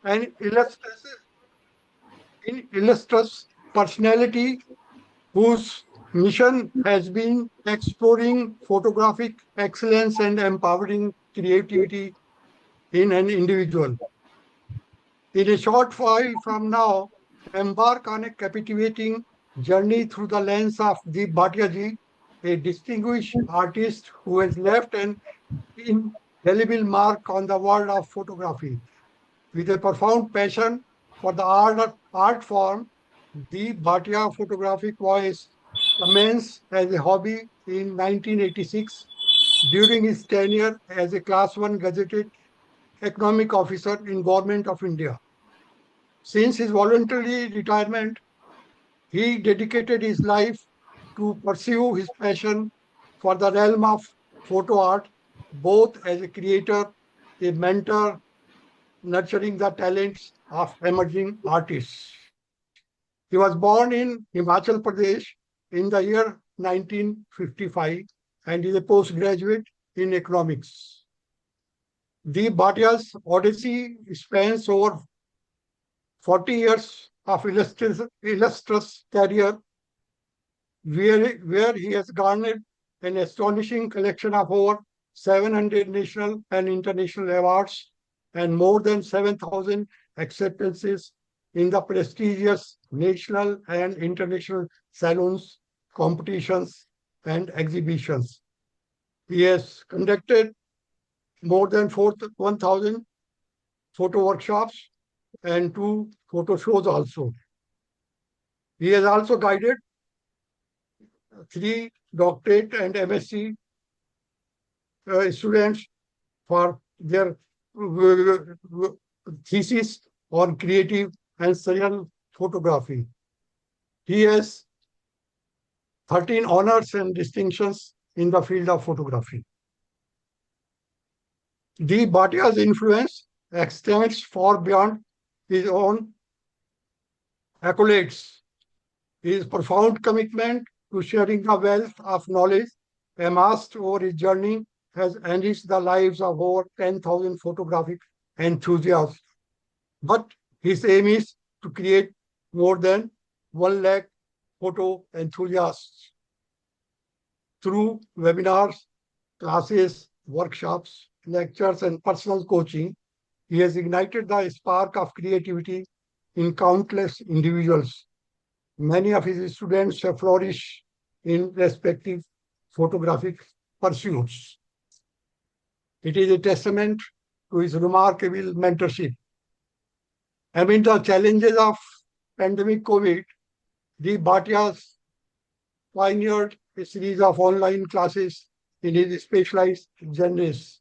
an illustrious personality whose mission has been exploring photographic excellence and empowering creativity in an individual. In a short while from now, embark on a captivating journey through the lens of the Bhatia, a distinguished artist who has left an indelible mark on the world of photography. With a profound passion for the art form, the Bhatia photographic voice commenced as a hobby in 1986 during his tenure as a Class 1 gazetted economic officer in Government of India. Since his voluntary retirement, he dedicated his life to pursue his passion for the realm of photo art, both as a creator, a mentor, nurturing the talents of emerging artists. He was born in Himachal Pradesh in the year 1955 and is a postgraduate in economics. The Bhatia's odyssey spans over 40 years of illustrious career, where he has garnered an astonishing collection of over 700 national and international awards and more than 7,000 acceptances in the prestigious national and international salons, competitions, and exhibitions. He has conducted more than 1,000 photo workshops and 2 photo shows also. He has also guided 3 doctorate and MSc students for their thesis on creative and serial photography. He has 13 honors and distinctions in the field of photography. The Bhatia's influence extends far beyond his own accolades. His profound commitment to sharing the wealth of knowledge amassed over his journey has enriched the lives of over 10,000 photographic enthusiasts. But his aim is to create more than 1 lakh photo enthusiasts through webinars, classes, workshops, lectures, and personal coaching. He has ignited the spark of creativity in countless individuals. Many of his students have flourished in respective photographic pursuits. It is a testament to his remarkable mentorship. Amid the challenges of pandemic COVID, the Bhatias pioneered a series of online classes in his specialized genres.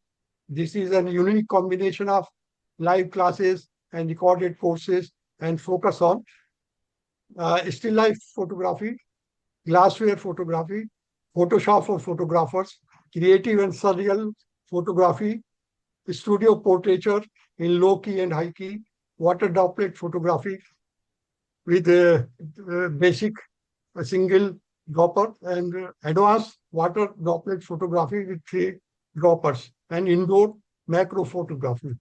This is a unique combination of live classes and recorded courses and focus on still life photography, glassware photography, Photoshop for photographers, creative and surreal photography, studio portraiture in low key and high key, water droplet photography with a basic single dropper and advanced water droplet photography with 3 droppers and indoor macro photography.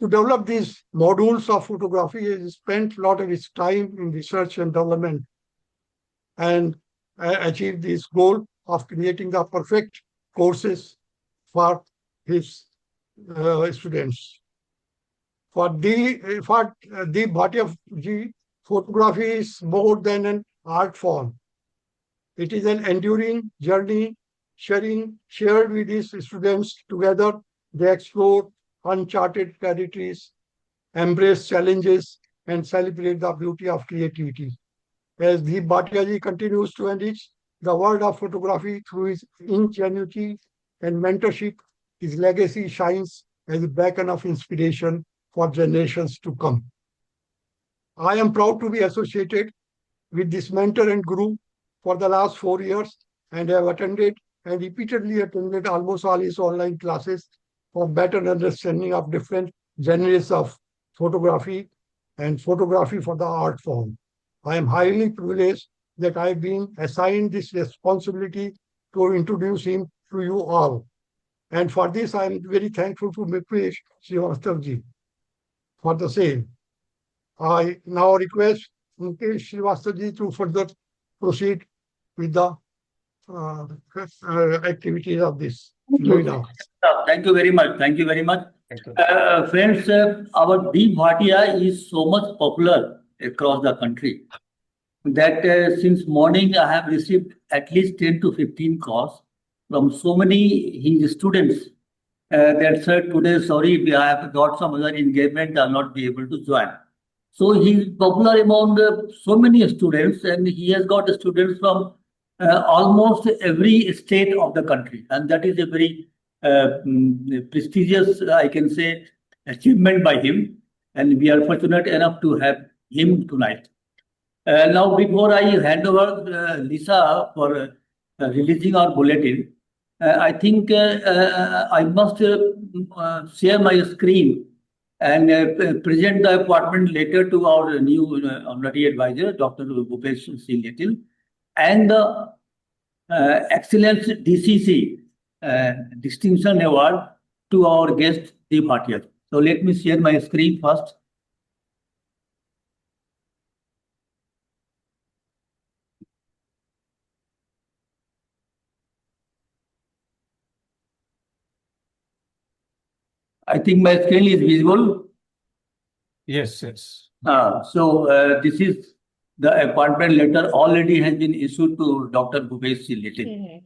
To develop these modules of photography, he spent a lot of his time in research and development and achieved this goal of creating the perfect courses for his students. For the Bhatia ji, photography is more than an art form. It is an enduring journey shared with his students. Together, they explore uncharted territories, embrace challenges, and celebrate the beauty of creativity. As the Bhatia ji continues to enrich the world of photography through his ingenuity and mentorship, his legacy shines as a beacon of inspiration for generations to come. I am proud to be associated with this mentor and guru for the last 4 years and have attended and repeatedly attended almost all his online classes for better understanding of different genres of photography and photography for the art form. I am highly privileged that I have been assigned this responsibility to introduce him to you all. And for this, I am very thankful to Mukesh Srivastava for the same. I now request Mukesh Srivastava to further proceed with the activities of this webinar. Thank you very much. Thank you very much. Friends, our D. Bhatia is so much popular across the country that since morning I have received at least 10 to 15 calls from so many his students that said today, sorry, I have got some other engagement, I'll not be able to join. So he is popular among so many students, and he has got students from almost every state of the country, and that is a very prestigious, I can say, achievement by him, and we are fortunate enough to have him tonight. Now, before I hand over Lisa for releasing our bulletin, I think I must share my screen and present the appointment letter to our new honorary advisor, Dr. Bhupesh C. Little, and the Excellence DCC Distinction Award to our guest, Dev Bhatia. So let me share my screen first. I think my screen is visible. Yes, yes. So this is the appointment letter already has been issued to Dr. Bhupesh C. Little.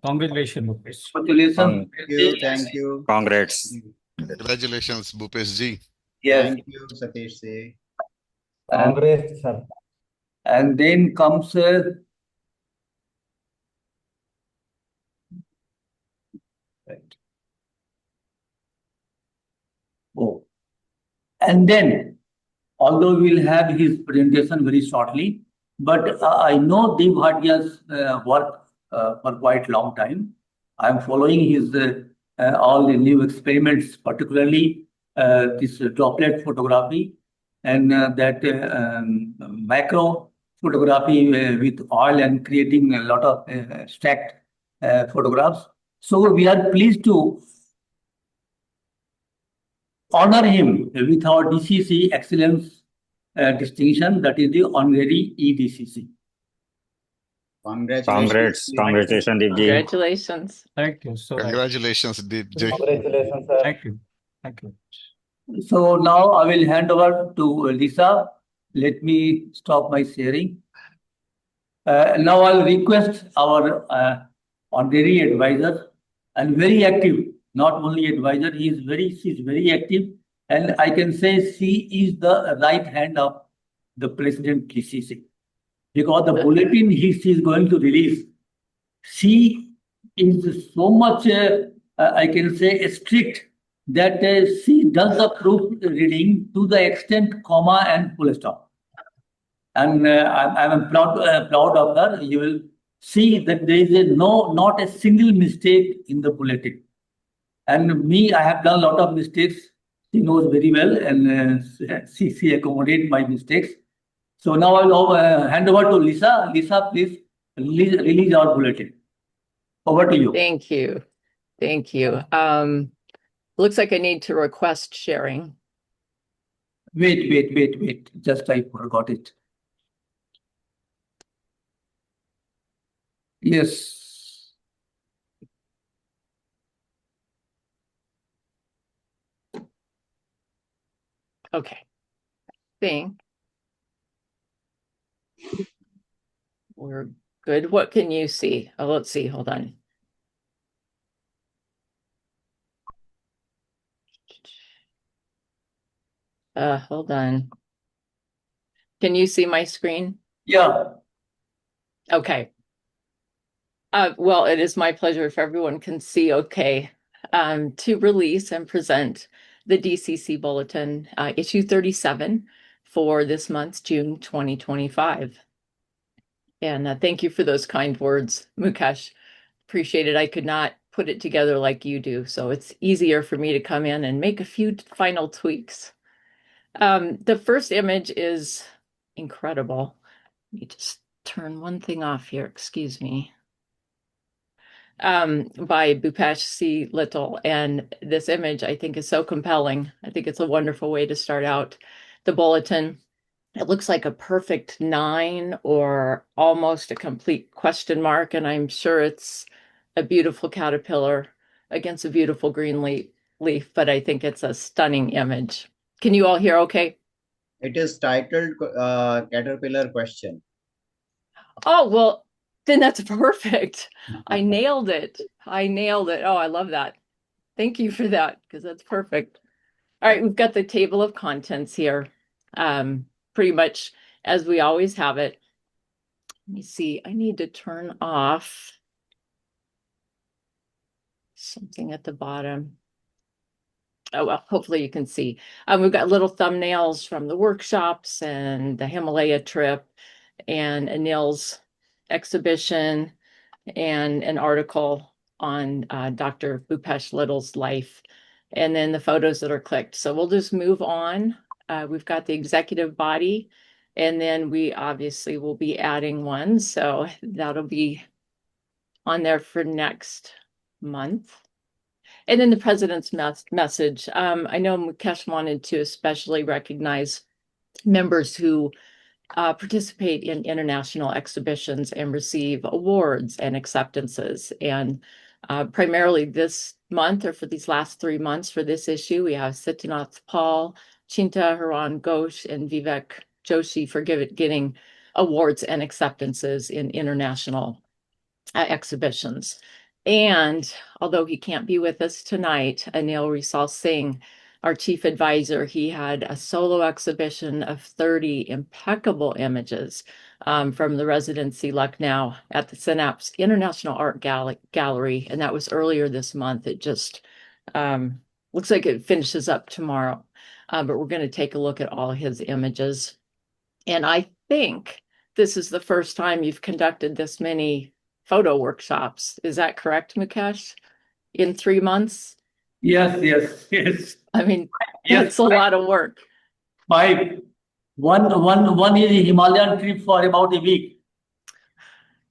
Congratulations, Mukesh. Congratulations. Thank you. Congrats. Congratulations, Bhupesh ji. Yes. Thank you, Satish ji. Congrats, sir. And then comes right. Oh. And then, although we'll have his presentation very shortly, but I know Dev Bhatia's work for quite long time. I'm following his all the new experiments, particularly this droplet photography and that macro photography with oil and creating a lot of stacked photographs. So we are pleased to honor him with our DCC Excellence distinction, that is the honorary EDCC. Congrats. Congratulations, Deepji. Congratulations. Thank you. So Congratulations, Deep ji. Congratulations, sir. thank you. Thank you. So now I will hand over to Lisa. Let me stop my sharing. Now I'll request our honorary advisor, and very active, not only advisor, she's very active, and I can say she is the right hand of the President DCC. Because the bulletin she is going to release, she is so much, I can say, strict that she does the proofreading to the extent comma and full stop. And I'm proud of her. You will see that there is not a single mistake in the bulletin. And me, I have done a lot of mistakes. She knows very well, and she accommodates my mistakes. So now I will hand over to Lisa. Lisa, please release our bulletin. Over to you. Thank you. Thank you. Looks like I need to request sharing. Wait. Just I forgot it. Yes. Okay. Think we're good. What can you see? Oh, let's see. Hold on. Hold on. Can you see my screen? Yeah. Okay. Well, it is my pleasure if everyone can see okay, to release and present the DCC Bulletin, issue 37 for this month's June 2025. And thank you for those kind words, Mukesh. Appreciate it. I could not put it together like you do, so it's easier for me to come in and make a few final tweaks. The first image is incredible. Let me just turn one thing off here, excuse me. by Bhupesh C. Little. And this image, I think, is so compelling. I think it's a wonderful way to start out the bulletin. It looks like a perfect 9 or almost a complete question mark. And I'm sure it's a beautiful caterpillar against a beautiful green leaf, but I think it's a stunning image. Can you all hear okay? It is titled Caterpillar Question. Oh, well, then that's perfect. I nailed it. I nailed it. Oh, I love that. Thank you for that, because that's perfect. All right, we've got the table of contents here. Pretty much as we always have it. Let me see, I need to turn off something at the bottom. Oh, well, hopefully you can see. We've got little thumbnails from the workshops and the Himalaya trip and Anil's exhibition and an article on Dr. Bhupesh Little's life, and then the photos that are clicked. So we'll just move on. We've got the executive body, and then we obviously will be adding one. So that'll be on there for next month. And then the president's message. I know Mukesh wanted to especially recognize members who participate in international exhibitions and receive awards and acceptances. And primarily this month, or for these last 3 months for this issue, we have Siddhanath Paul, Chinta Haran Ghosh, and Vivek Joshi for getting awards and acceptances in international exhibitions. And although he can't be with us tonight, Anil Risal Singh, our chief advisor, he had a solo exhibition of 30 impeccable images from the residency Lucknow at the Synapse International Art Gallery. And that was earlier this month. It just looks like it finishes up tomorrow. But we're going to take a look at all his images. And I think this is the first time you've conducted this many photo workshops. Is that correct, Mukesh? In 3 months? Yes. I mean, Yes. it's a lot of work. My one is a Himalayan trip for about a week.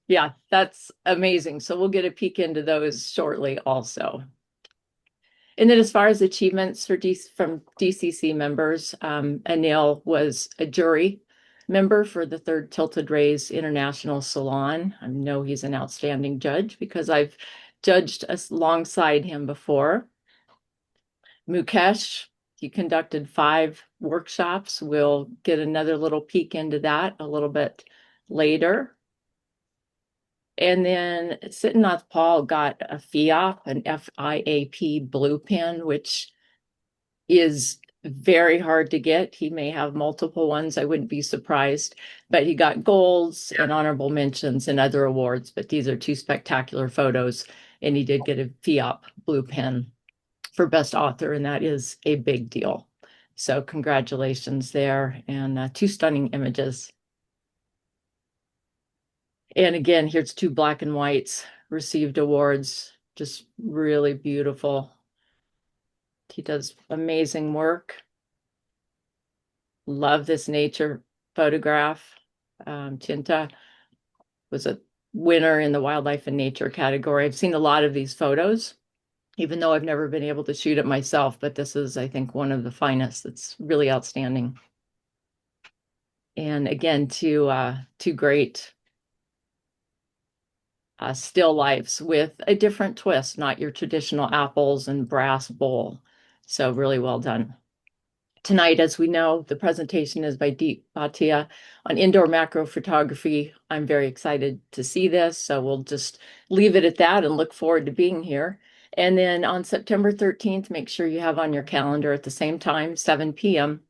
Yeah, that's amazing. So we'll get a peek into those shortly also. And then as far as achievements from DCC members, Anil was a jury member for the 3rd Tilted Rays International Salon. I know he's an outstanding judge because I've judged alongside him before. Mukesh, he conducted 5 workshops. We'll get another little peek into that a little bit later. And then Siddhanath Paul got a FIAP, an FIAP blue pen, which is very hard to get. He may have multiple ones. I wouldn't be surprised, but he got golds and honorable mentions and other awards. But these are 2 spectacular photos, and he did get a FIAP blue pen for best author, and that is a big deal. So congratulations there, and 2 stunning images. And again, here's 2 black and whites, received awards, just really beautiful. He does amazing work. Love this nature photograph. Chinta was a winner in the wildlife and nature category. I've seen a lot of these photos, even though I've never been able to shoot it myself, but this is, I think, one of the finest. It's really outstanding. And again, 2 great still lifes with a different twist, not your traditional apples and brass bowl. So really well done. Tonight, as we know, the presentation is by Bhatia on indoor macro photography. I'm very excited to see this, so we'll just leave it at that and look forward to being here. And then on September 13th, make sure you have on your calendar at the same time, 7 p.m.,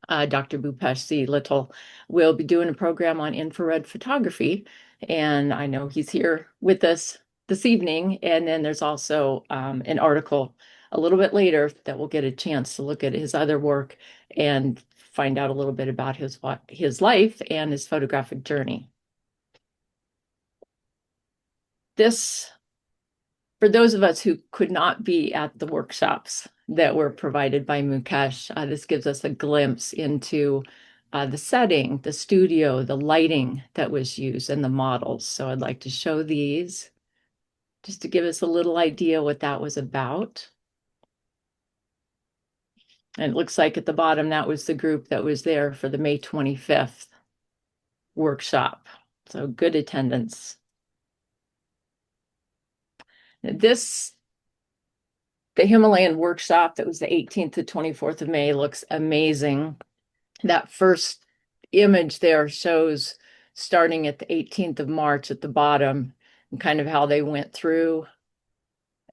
Dr. Bhupesh C. Little will be doing a program on infrared photography. And I know he's here with us this evening. And then there's also an article a little bit later that we'll get a chance to look at his other work and find out a little bit about his life and his photographic journey. This, for those of us who could not be at the workshops that were provided by Mukesh, this gives us a glimpse into the setting, the studio, the lighting that was used, and the models. So I'd like to show these just to give us a little idea what that was about. And it looks like at the bottom, that was the group that was there for the May 25th workshop. So good attendance. The Himalayan workshop that was the 18th to 24th of May looks amazing. That first image there shows starting at the 18th of March at the bottom and kind of how they went through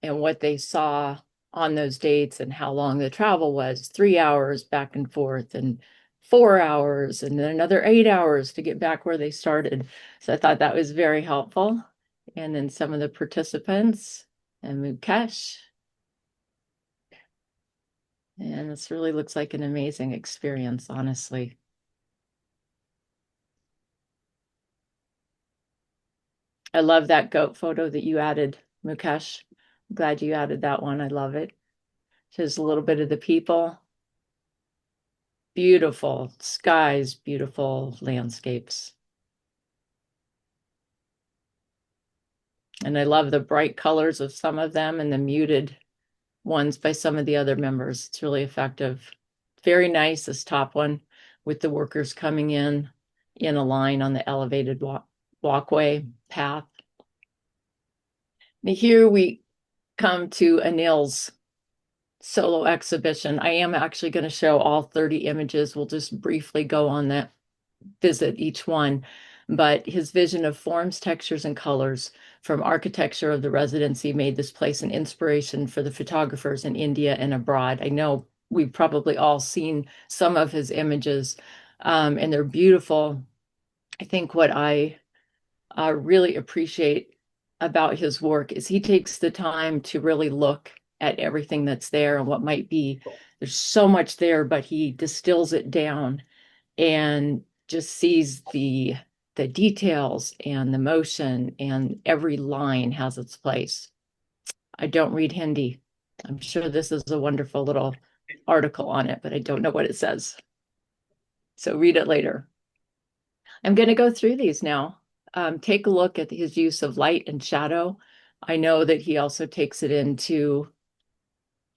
and what they saw on those dates and how long the travel was, 3 hours back and forth and 4 hours and then another 8 hours to get back where they started. So I thought that was very helpful. And then some of the participants and Mukesh. And this really looks like an amazing experience, honestly. I love that goat photo that you added, Mukesh. I'm glad you added that one. I love it. Shows a little bit of the people. Beautiful skies, beautiful landscapes. And I love the bright colors of some of them and the muted ones by some of the other members. It's really effective. Very nice, this top one with the workers coming in a line on the elevated walkway path. Now here we come to Anil's solo exhibition. I am actually going to show all 30 images. We'll just briefly go on that, visit each one. But his vision of forms, textures, and colors from architecture of the residency made this place an inspiration for the photographers in India and abroad. I know we've probably all seen some of his images, and they're beautiful. I think what I really appreciate about his work is he takes the time to really look at everything that's there and what might be. There's so much there, but he distills it down and just sees the details and the motion, and every line has its place. I don't read Hindi. I'm sure this is a wonderful little article on it, but I don't know what it says. So read it later. I'm going to go through these now. Take a look at his use of light and shadow. I know that he also takes it into,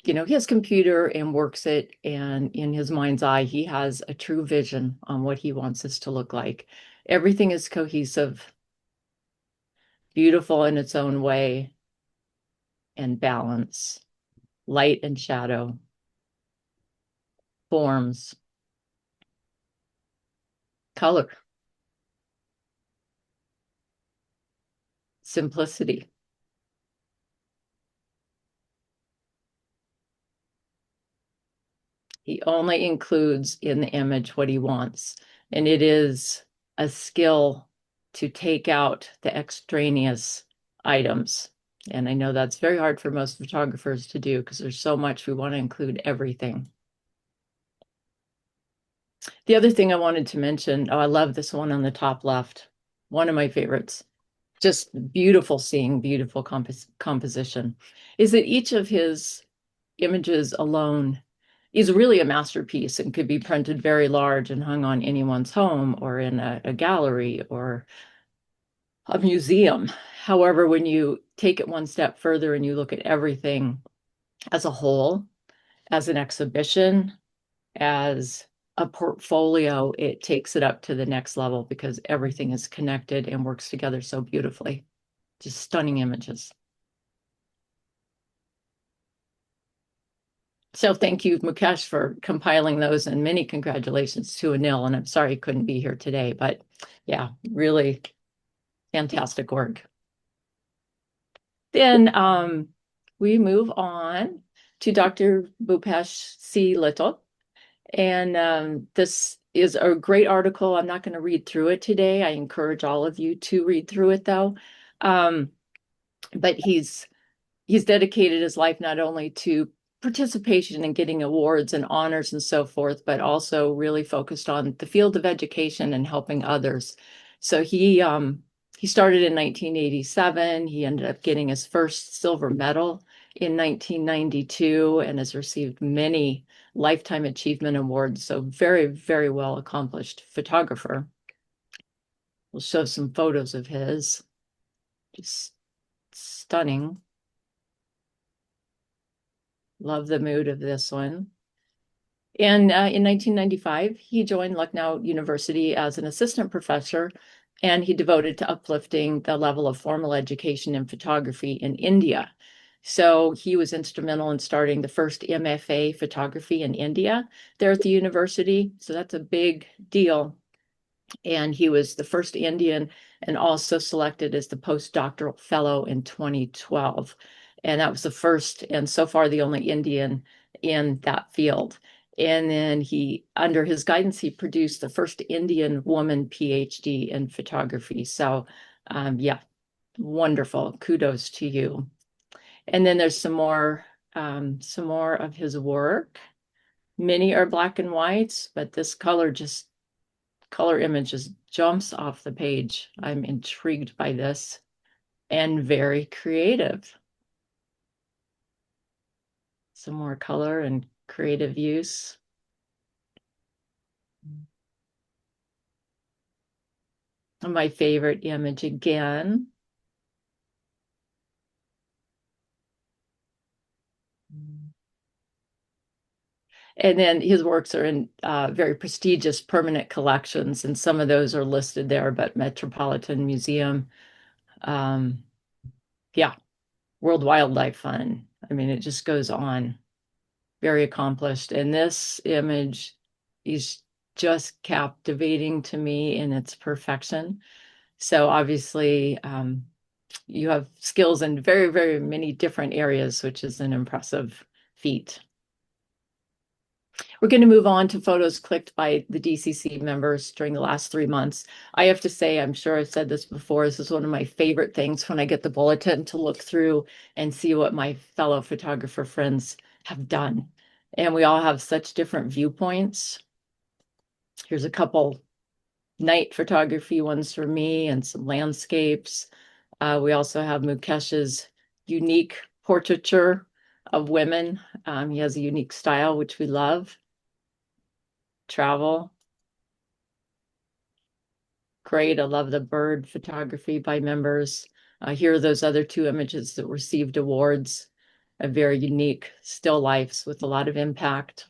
his computer and works it. And in his mind's eye, he has a true vision on what he wants this to look like. Everything is cohesive, beautiful in its own way, and balance, light and shadow, forms, color, simplicity. He only includes in the image what he wants. And it is a skill to take out the extraneous items. And I know that's very hard for most photographers to do because there's so much, we want to include everything. The other thing I wanted to mention, I love this one on the top left. One of my favorites. Just beautiful seeing, beautiful composition. Is that each of his images alone is really a masterpiece and could be printed very large and hung on anyone's home or in a gallery or a museum. However, when you take it one step further and you look at everything as a whole, as an exhibition, as a portfolio, it takes it up to the next level because everything is connected and works together so beautifully. Just stunning images. So thank you, Mukesh, for compiling those, and many congratulations to Anil. And I'm sorry he couldn't be here today, but yeah, really fantastic work. Then we move on to Dr. Bhupesh C. Little. And this is a great article. I'm not going to read through it today. I encourage all of you to read through it, though. But he's dedicated his life not only to participation and getting awards and honors and so forth, but also really focused on the field of education and helping others. So he started in 1987. He ended up getting his first silver medal in 1992 and has received many lifetime achievement awards. So very, very well accomplished photographer. We'll show some photos of his. Just stunning. Love the mood of this one. And in 1995, he joined Lucknow University as an assistant professor, and he devoted to uplifting the level of formal education in photography in India. So he was instrumental in starting the first MFA photography in India there at the university. So that's a big deal. And he was the first Indian and also selected as the postdoctoral fellow in 2012. And that was the first and so far the only Indian in that field. And then under his guidance, he produced the first Indian woman PhD in photography. So yeah, wonderful. Kudos to you. And then there's some more of his work. Many are black and whites, but this color image just jumps off the page. I'm intrigued by this and very creative. Some more color and creative use. And my favorite image again. And then his works are in very prestigious permanent collections, and some of those are listed there, but Metropolitan Museum, yeah, World Wildlife Fund. I mean, it just goes on. Very accomplished. And this image is just captivating to me in its perfection. So obviously, you have skills in very, very many different areas, which is an impressive feat. We're going to move on to photos clicked by the DCC members during the last 3 months. I have to say, I'm sure I've said this before, this is one of my favorite things when I get the bulletin to look through and see what my fellow photographer friends have done. And we all have such different viewpoints. Here's a couple night photography ones for me and some landscapes. We also have Mukesh's unique portraiture of women. He has a unique style, which we love. Travel. Great. I love the bird photography by members. Here are those other 2 images that received awards. Very unique still lifes with a lot of impact.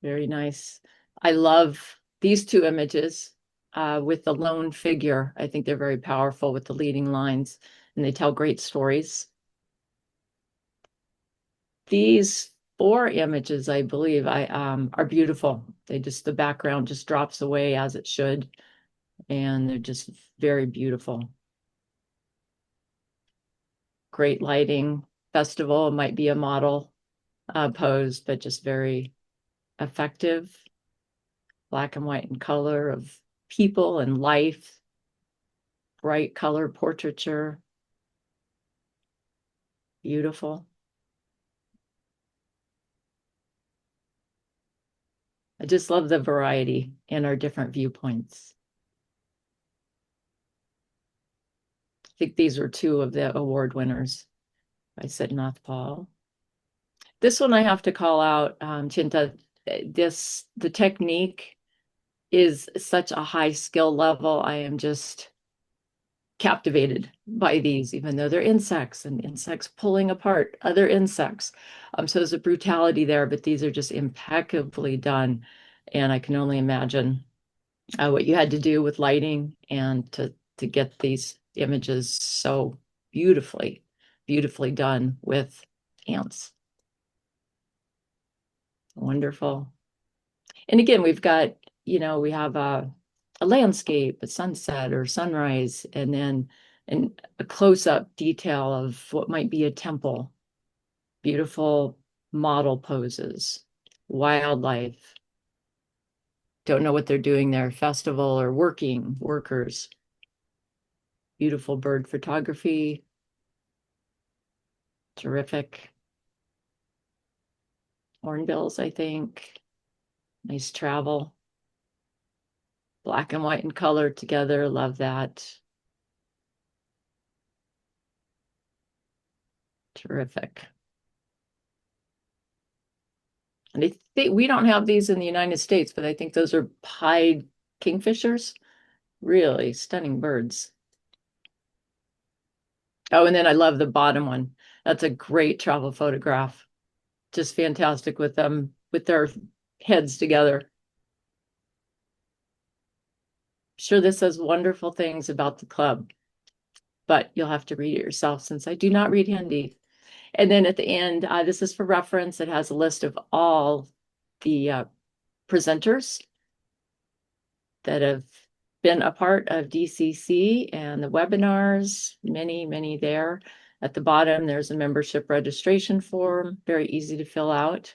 Very nice. I love these 2 images with the lone figure. I think they're very powerful with the leading lines, and they tell great stories. These 4 images, I believe, are beautiful. The background just drops away as it should, and they're just very beautiful. Great lighting. Festival might be a model pose, but just very effective. Black and white and color of people and life. Bright color portraiture. Beautiful. I just love the variety in our different viewpoints. I think these were 2 of the award winners by Sidnath Paul. This one I have to call out, Chinta. The technique is such a high skill level. I am just captivated by these, even though they're insects and insects pulling apart other insects. So there's a brutality there, but these are just impeccably done. And I can only imagine what you had to do with lighting and to get these images so beautifully done with ants. Wonderful. And again, we've got, we have a landscape, a sunset or sunrise, and then a close-up detail of what might be a temple. Beautiful model poses, wildlife. Don't know what they're doing there, festival or workers. Beautiful bird photography. Terrific. Hornbills, I think. Nice travel. Black and white and color together. Love that. Terrific. And I think we don't have these in the United States, but I think those are pied kingfishers. Really stunning birds. Oh, and then I love the bottom one. That's a great travel photograph. Just fantastic with them, with their heads together. Sure, this says wonderful things about the club, but you'll have to read it yourself since I do not read Hindi. And then at the end, this is for reference. It has a list of all the presenters that have been a part of DCC and the webinars, many there. At the bottom, there's a membership registration form, very easy to fill out.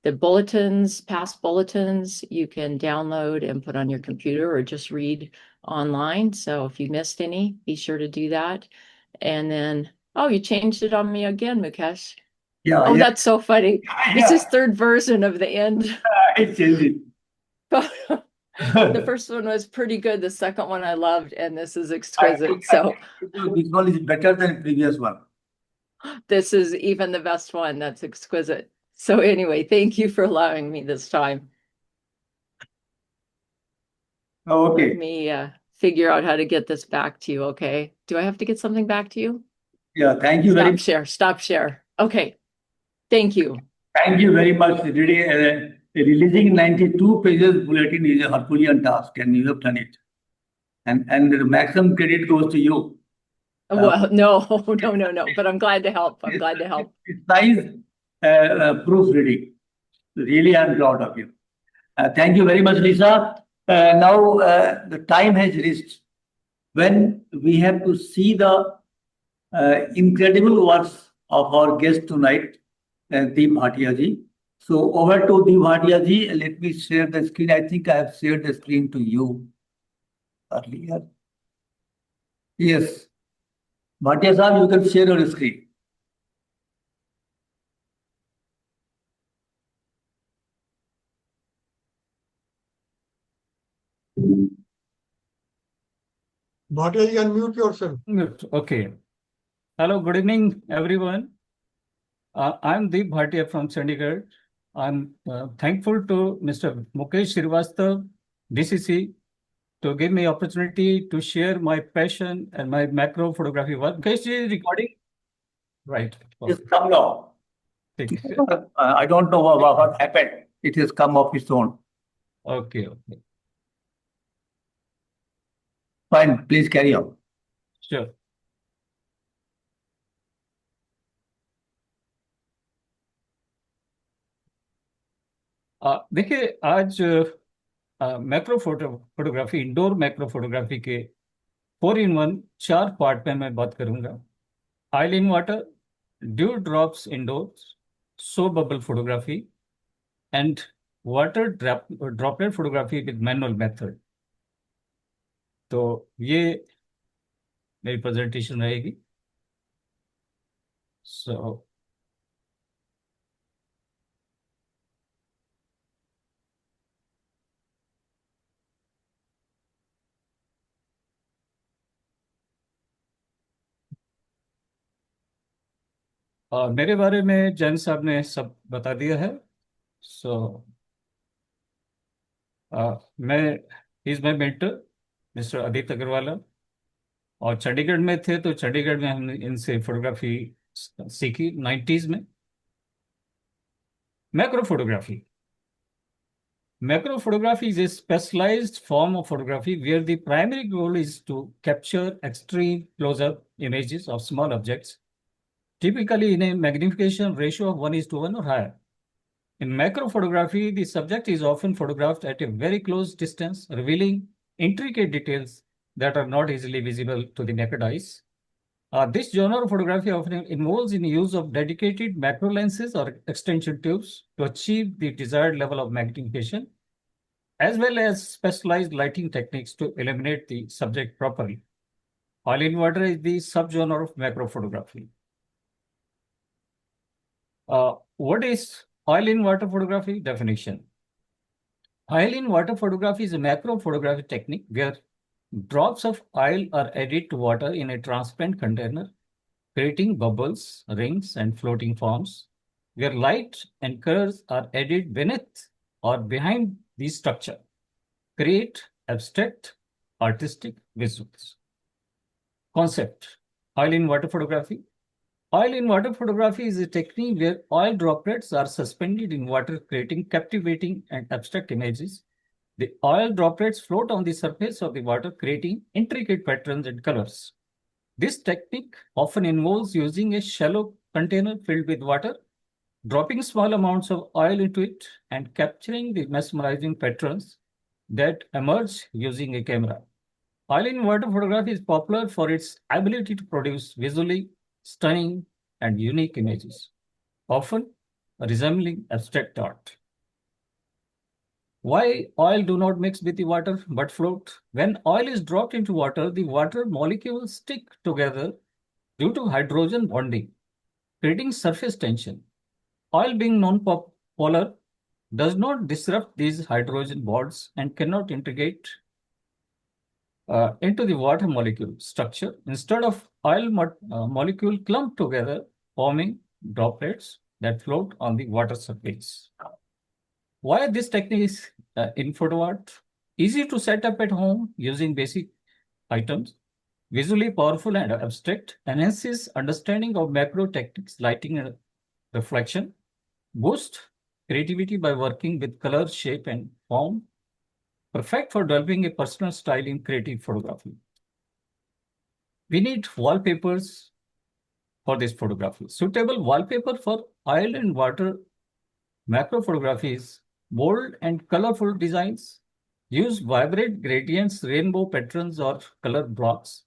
The bulletins, past bulletins, you can download and put on your computer or just read online. So if you missed any, be sure to do that. And then, oh, you changed it on me again, Mukesh. Yeah, Oh, yeah, that's so funny. This is third version of the end. I changed it. The first one was pretty good. The second one I loved, and this is exquisite. So This one is better than previous one. this is even the best one. That's exquisite. So anyway, thank you for allowing me this time. Let Okay, me figure out how to get this back to you, okay? Do I have to get something back to you? yeah, thank you very Stop share, stop share. Okay, thank you. Thank you very much. Really, releasing 92 pages bulletin is a Herculean task, and you have done it. And the maximum credit goes to you. Well, no, but I'm glad to help. I'm glad to help. It's nice proofreading. Really, I'm proud of you. Thank you very much, Lisa. Now, the time has reached when we have to see the incredible works of our guest tonight, Deep Bhatia ji. So over to Deep Bhatia ji. Let me share the screen. I think I have shared the screen to you earlier. Yes. Bhatia sir, you can share your screen. Bhatia, you unmute yourself. Okay. Hello, good evening, everyone. I'm Deep Bhatia from Chandigarh. I'm thankful to Mr. Mukesh Srivastava, DCC, to give me opportunity to share my passion and my macro photography work. Mukesh ji is recording? Right. It's come now. Okay. I don't know what happened. It has come of its own. Okay. Fine, please carry on. Sure. देखिए आज macro photography, indoor macro photography के 4-in-1 4 part में मैं बात करूंगा। Oil in water, dew drops indoors, so bubble photography and water droplet photography with manual method. तो ये मेरी प्रेजेंटेशन रहेगी। सो मेरे बारे में जैन साहब ने सब बता दिया है। सो मैं is my mentor mister Aditya Agrawal, और चंडीगढ़ में थे तो चंडीगढ़ में हमने इनसे फोटोग्राफी सीखी 90s में। Macro photography is a specialized form of photography where the primary goal is to capture extreme close-up images of small objects, typically in a magnification ratio of 1:1 or higher. In macro photography, the subject is often photographed at a very close distance, revealing intricate details that are not easily visible to the naked eyes. This genre of photography often involves in the use of dedicated macro lenses or extension tubes to achieve the desired level of magnification, as well as specialized lighting techniques to illuminate the subject properly. Oil in water is the subgenre of macro photography. What is oil in water photography? Definition. Oil in water photography is a macro photography technique where drops of oil are added to water in a transparent container, creating bubbles, rings, and floating forms, where light and colors are added beneath or behind the structure, create abstract artistic visuals. Concept. Oil in water photography. Oil in water photography is a technique where oil droplets are suspended in water, creating captivating and abstract images. The oil droplets float on the surface of the water, creating intricate patterns and colors. This technique often involves using a shallow container filled with water, dropping small amounts of oil into it, and capturing the mesmerizing patterns that emerge using a camera. Oil in water photography is popular for its ability to produce visually stunning and unique images, often resembling abstract art. Why oil do not mix with the water but float? When oil is dropped into water, the water molecules stick together due to hydrogen bonding, creating surface tension. Oil being non-polar does not disrupt these hydrogen bonds and cannot integrate into the water molecule structure. Instead of oil molecule clump together, forming droplets that float on the water surface. Why this technique is in photo art? Easy to set up at home using basic items, visually powerful and abstract, enhances understanding of macro techniques, lighting and reflection, boost creativity by working with color, shape, and form, perfect for developing a personal style in creative photography. We need wallpapers for this photography. Suitable wallpaper for oil and water macro photography is bold and colorful designs. Use vibrant gradients, rainbow patterns, or color blocks,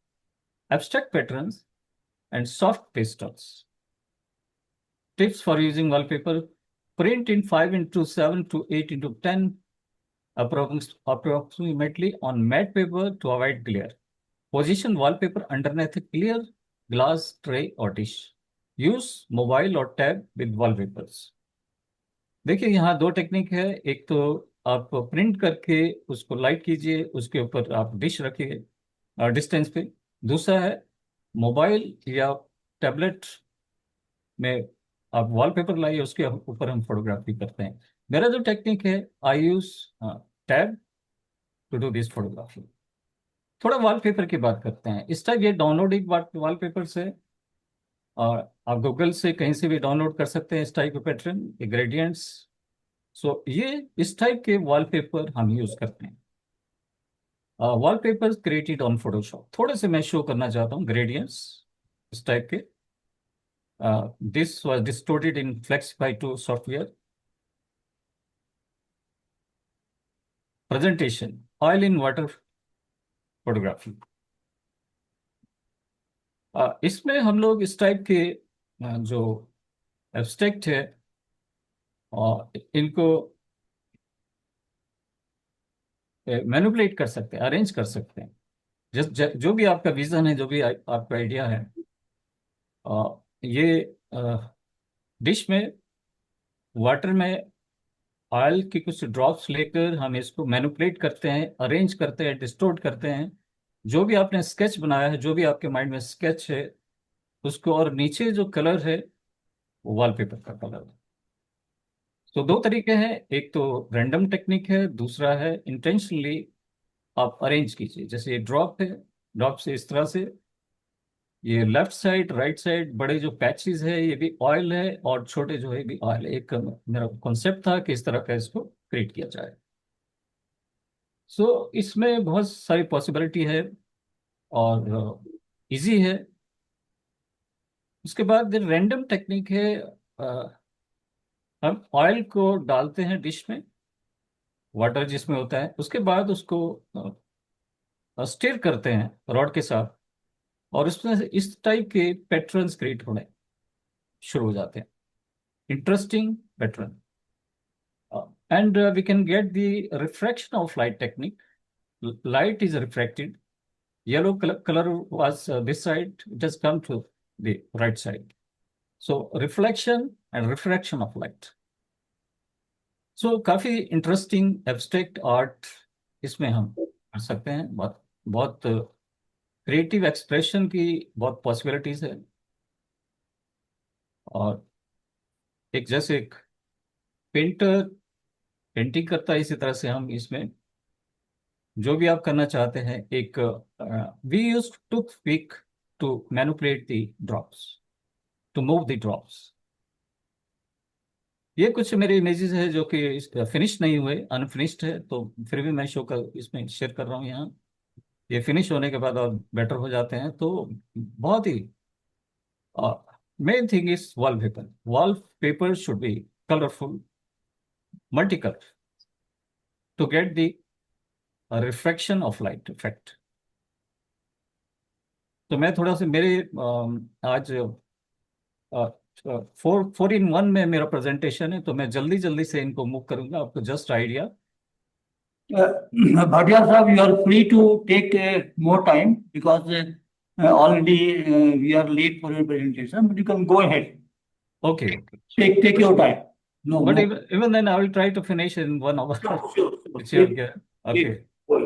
abstract patterns, and soft pastels. Tips for using wallpaper: print in 5x7 to 8x10 approximately on matte paper to avoid glare. Position wallpaper underneath a clear glass tray or dish. Use mobile or tab with wallpapers. देखिए यहाँ दो technique है, एक तो आप print करके उसको light कीजिए, उसके ऊपर आप डिश रखिए डिस्टेंस पे। दूसरा है मोबाइल या टैबलेट में आप वॉलपेपर लाइए, उसके ऊपर हम फोटोग्राफी करते हैं। मेरा जो टेक्निक है, I use tab to do this photography. थोड़ा वॉलपेपर की बात करते हैं। इस टाइप ये डाउनलोडिंग वॉलपेपर से और आप गूगल से कहीं से भी डाउनलोड कर सकते हैं इस टाइप के पैटर्न, ग्रेडियंट्स। सो ये इस टाइप के वॉलपेपर हम यूज करते हैं। Wallpaper created on Photoshop. थोड़े से मैं शो करना चाहता हूँ ग्रेडियंट्स इस टाइप के। This was distorted in Flexify 2 software. Presentation oil in water photography. इसमें हम लोग इस टाइप के जो एब्स्ट्रैक्ट है और इनको मैनिपुलेट कर सकते हैं, अरेंज कर सकते हैं। जो भी आपका विजन है, जो भी आपका आइडिया है, ये डिश में वाटर में ऑयल की कुछ ड्रॉप्स लेकर हम इसको मैनिपुलेट करते हैं, अरेंज करते हैं, डिस्टोर्ट करते हैं। जो भी आपने स्केच बनाया है, जो भी आपके माइंड में स्केच है उसको, और नीचे जो कलर है वो वॉलपेपर का कलर है। तो दो तरीके हैं, एक तो रैंडम टेक्निक है, दूसरा है इंटेंशनली आप अरेंज कीजिए। जैसे ये ड्रॉप है, ड्रॉप से इस तरह से ये लेफ्ट साइड राइट साइड बड़े जो पैचेस है ये भी ऑयल है, और छोटे जो है भी ऑयल है। एक मेरा कॉन्सेप्ट था कि इस तरह का इसको क्रिएट किया जाए। सो इसमें बहुत सारी पॉसिबिलिटी है और इजी है। उसके बाद रैंडम टेक्निक है, हम ऑयल को डालते हैं डिश में, वाटर जिसमें होता है, उसके बाद उसको स्टिर करते हैं रॉड के साथ, और उसमें से इस टाइप के पैटर्न्स क्रिएट होने शुरू हो जाते हैं, interesting pattern. And we can get the refraction of light technique. Light is refracted. Yellow color was this side, it has come to the right side. So reflection and refraction of light. So काफी interesting abstract art इसमें हम कर सकते हैं। बहुत बहुत creative expression की बहुत पॉसिबिलिटीज है। और एक जैसे एक पेंटर पेंटिंग करता है, इसी तरह से हम इसमें जो भी आप करना चाहते हैं, एक we use toothpick to manipulate the drops, to move the drops. ये कुछ मेरे इमेजेस है जो कि फिनिश नहीं हुए, अनफिनिश्ड है, तो फिर भी मैं शो कर इसमें शेयर कर रहा हूँ यहाँ। ये फिनिश होने के बाद और बेटर हो जाते हैं। तो बहुत ही main thing is wallpaper. Wallpaper should be colorful, multicolor, to get the reflection of light effect. तो मैं थोड़ा सा मेरे आज 4-in-1 में मेरा प्रेजेंटेशन है, तो मैं जल्दी जल्दी से इनको मूव करूंगा, आपको just idea. Bhatia sir, you are free to take more time because already we are late for your presentation, but you can go ahead. Okay. Take your time. No, But no. even then, I will try to finish in 1 hour. Sure. Which you will get. Okay. Go.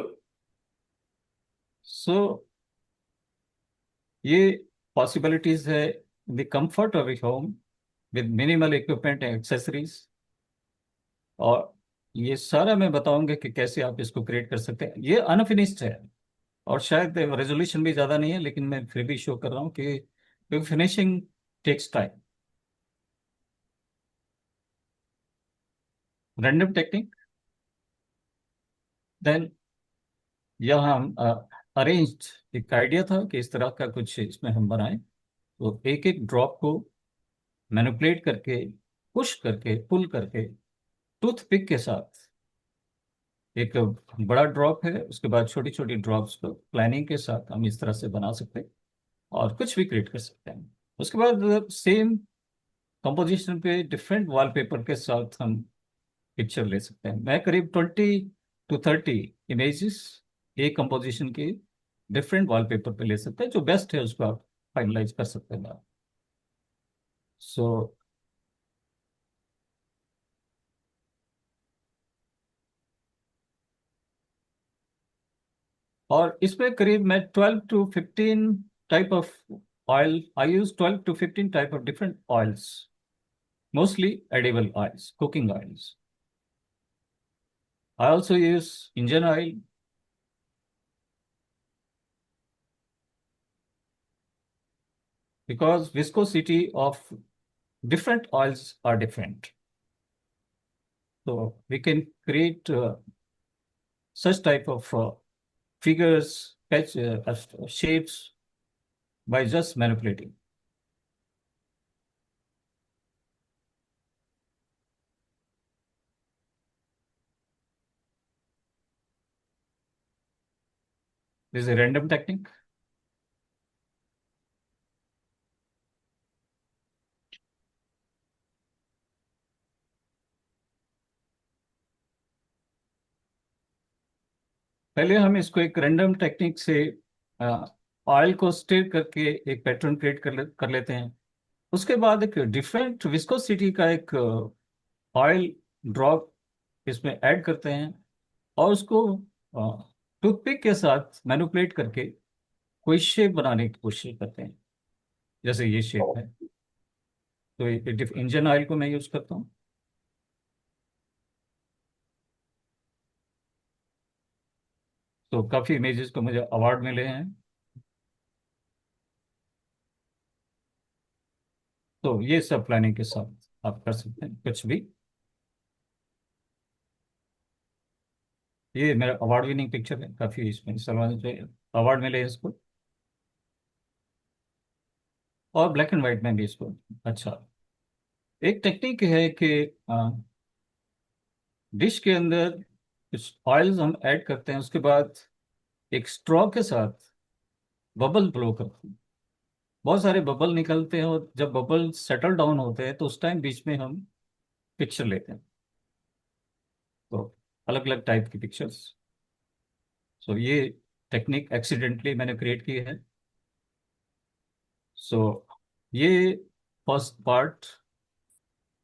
So, ये possibilities है in the comfort of a home with minimal equipment and accessories. और ये सारा मैं बताऊंगा कि कैसे आप इसको क्रिएट कर सकते हैं. ये अनफिनिश्ड है और शायद रेजोल्यूशन भी ज़्यादा नहीं है, लेकिन मैं फिर भी शो कर रहा हूँ कि finishing takes time. Random technique, then यहाँ हम अरेंज्ड, एक आइडिया था कि इस तरह का कुछ इसमें हम बनाएं. तो एक एक ड्रॉप को मैनिपुलेट करके, पुश करके, पुल करके, टूथ पिक के साथ, एक बड़ा ड्रॉप है, उसके बाद छोटी छोटी ड्रॉप्स को प्लानिंग के साथ हम इस तरह से बना सकते हैं और कुछ भी क्रिएट कर सकते हैं. उसके बाद सेम कंपोजिशन पे डिफरेंट वॉलपेपर के साथ हम पिक्चर ले सकते हैं. मैं करीब 20 to 30 इमेजेस एक कंपोजिशन की डिफरेंट वॉलपेपर पे ले सकते हैं. जो बेस्ट है उसको आप फाइनलाइज कर सकते हैं. सो और इसमें करीब मैं 12 to 15 type of oil, I use 12 to 15 type of different oils, mostly edible oils, cooking oils. I also use engine oil, because viscosity of different oils are different. So we can create such type of figures, patch, shapes by just manipulating. This is a random technique. पहले हम इसको एक random technique से oil को stir करके एक pattern create कर लेते हैं. उसके बाद एक डिफरेंट विस्कोसिटी का एक ऑयल ड्रॉप इसमें ऐड करते हैं और उसको टूथपिक के साथ मैनिपुलेट करके कोई शेप बनाने की कोशिश करते हैं. जैसे ये शेप है, तो इंजन ऑयल को मैं यूज करता हूँ. तो काफी इमेजेस को मुझे अवार्ड मिले हैं. तो ये सब प्लानिंग के साथ आप कर सकते हैं कुछ भी. ये मेरा अवार्ड विनिंग पिक्चर है, काफी इसमें सलमान जो अवार्ड मिले हैं इसको, और ब्लैक एंड व्हाइट में भी इसको. अच्छा, एक टेक्निक है कि डिश के अंदर कुछ ऑयल्स हम ऐड करते हैं, उसके बाद एक स्ट्रॉ के साथ बबल ब्लो करते हैं. बहुत सारे बबल निकलते हैं और जब बबल सेटल डाउन होते हैं तो उस टाइम बीच में हम पिक्चर लेते हैं. तो अलग अलग टाइप की पिक्चर्स. सो ये टेक्निक एक्सीडेंटली मैंने क्रिएट की है. सो ये first part,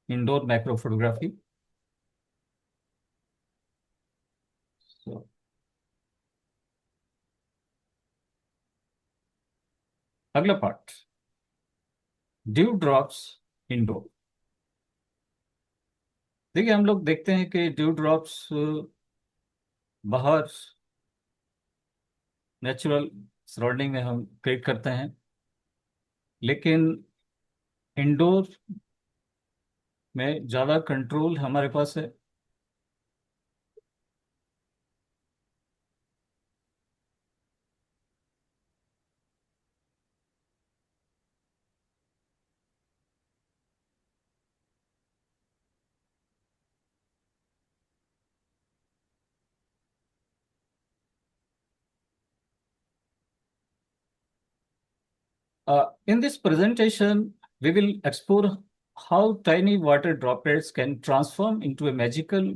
indoor macro photography. So अगला पार्ट, ड्यू ड्रॉप्स इंडोर. देखिए, हम लोग देखते हैं कि ड्यू ड्रॉप्स बाहर नेचुरल सराउंडिंग में हम क्रिएट करते हैं. लेकिन इंडोर में ज़्यादा कंट्रोल हमारे पास है। In this presentation, we will explore how tiny water droplets can transform into a magical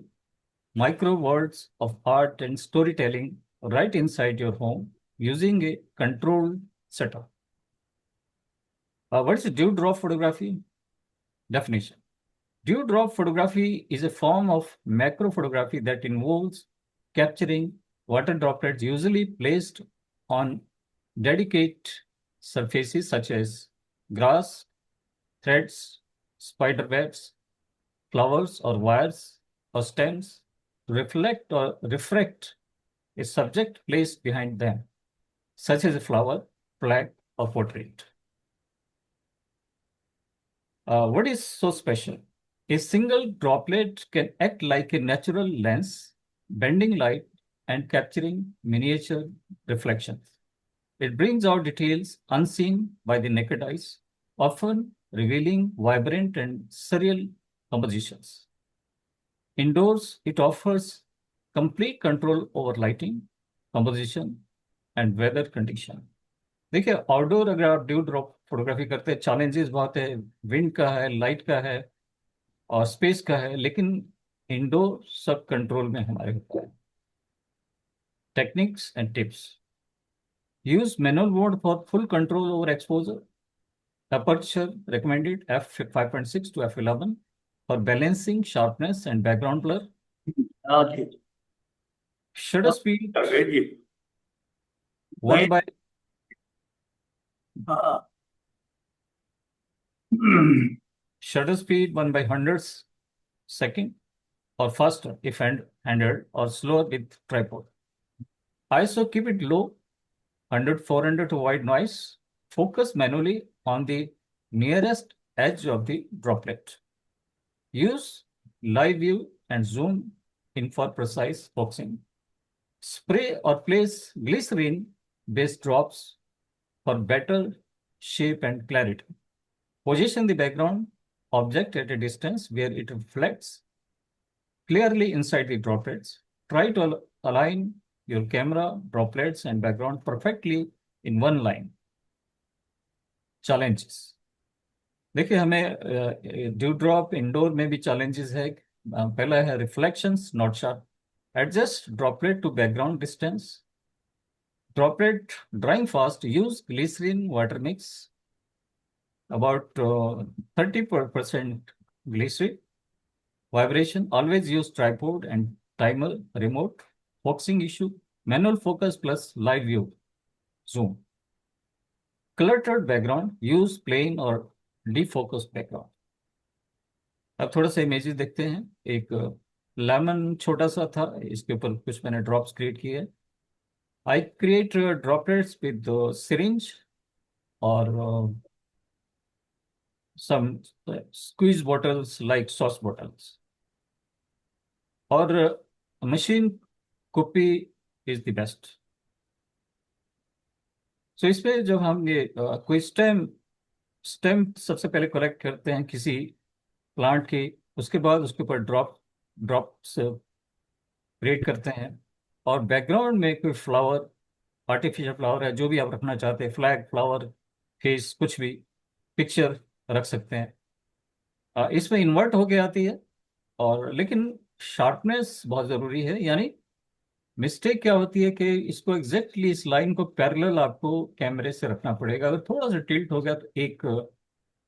micro worlds of art and storytelling right inside your home using a controlled setup. What is dewdrop photography? Definition. Dewdrop photography is a form of macro photography that involves capturing water droplets usually placed on delicate surfaces such as grass, threads, spider webs, flowers or wires or stems to reflect or refract a subject placed behind them, such as a flower, flag, or portrait. What is so special? A single droplet can act like a natural lens, bending light and capturing miniature reflections. It brings out details unseen by the naked eyes, often revealing vibrant and surreal compositions. Indoors, it offers complete control over lighting, composition, and weather condition. देखिए, outdoor अगर आप due drop photography करते हैं, challenges बहुत है, wind का है, light का है और स्पेस का है, लेकिन इंडोर सब कंट्रोल में हमारे होता है। Techniques and tips. Use manual mode for full control over exposure. Aperture recommended f5.6 to f11 for balancing sharpness and background blur. Okay. Shutter speed Ready. 1 by shutter speed 1 by 100th second or faster if handheld or slower with tripod. ISO keep it low, 100-400 to avoid noise. Focus manually on the nearest edge of the droplet. Use live view and zoom in for precise focusing. Spray or place glycerin-based drops for better shape and clarity. Position the background object at a distance where it reflects clearly inside the droplets. Try to align your camera, droplets, and background perfectly in one line. Challenges. देखिए, हमें dew drop indoor में भी challenges है. पहला है reflections not sharp. Adjust droplet to background distance. Droplet drying fast. Use glycerin water mix. About 30% glycerin. Vibration. Always use tripod and timer remote. Focusing issue. Manual focus plus live view. Zoom. Cluttered background. Use plain or defocused background. अब थोड़ा सा images देखते हैं. एक lemon छोटा सा था, इसके ऊपर कुछ मैंने ड्रॉप्स क्रिएट किए हैं. I create droplets with the syringe or some squeeze bottles like sauce bottles. Or machine copy is the best. So इसमें जब हम ये कोई स्टेम सबसे पहले कलेक्ट करते हैं किसी प्लांट की, उसके बाद उसके ऊपर ड्रॉप्स क्रिएट करते हैं और बैकग्राउंड में कोई फ्लावर, आर्टिफिशियल फ्लावर है, जो भी आप रखना चाहते हैं, फ्लैग, फ्लावर, फेस, कुछ भी पिक्चर रख सकते हैं. इसमें इन्वर्ट होके आती है और लेकिन शार्पनेस बहुत ज़रूरी है. यानी मिस्टेक क्या होती है कि इसको एग्जैक्टली इस लाइन को पैरेलल आपको कैमरे से रखना पड़ेगा. अगर थोड़ा सा टिल्ट हो गया तो एक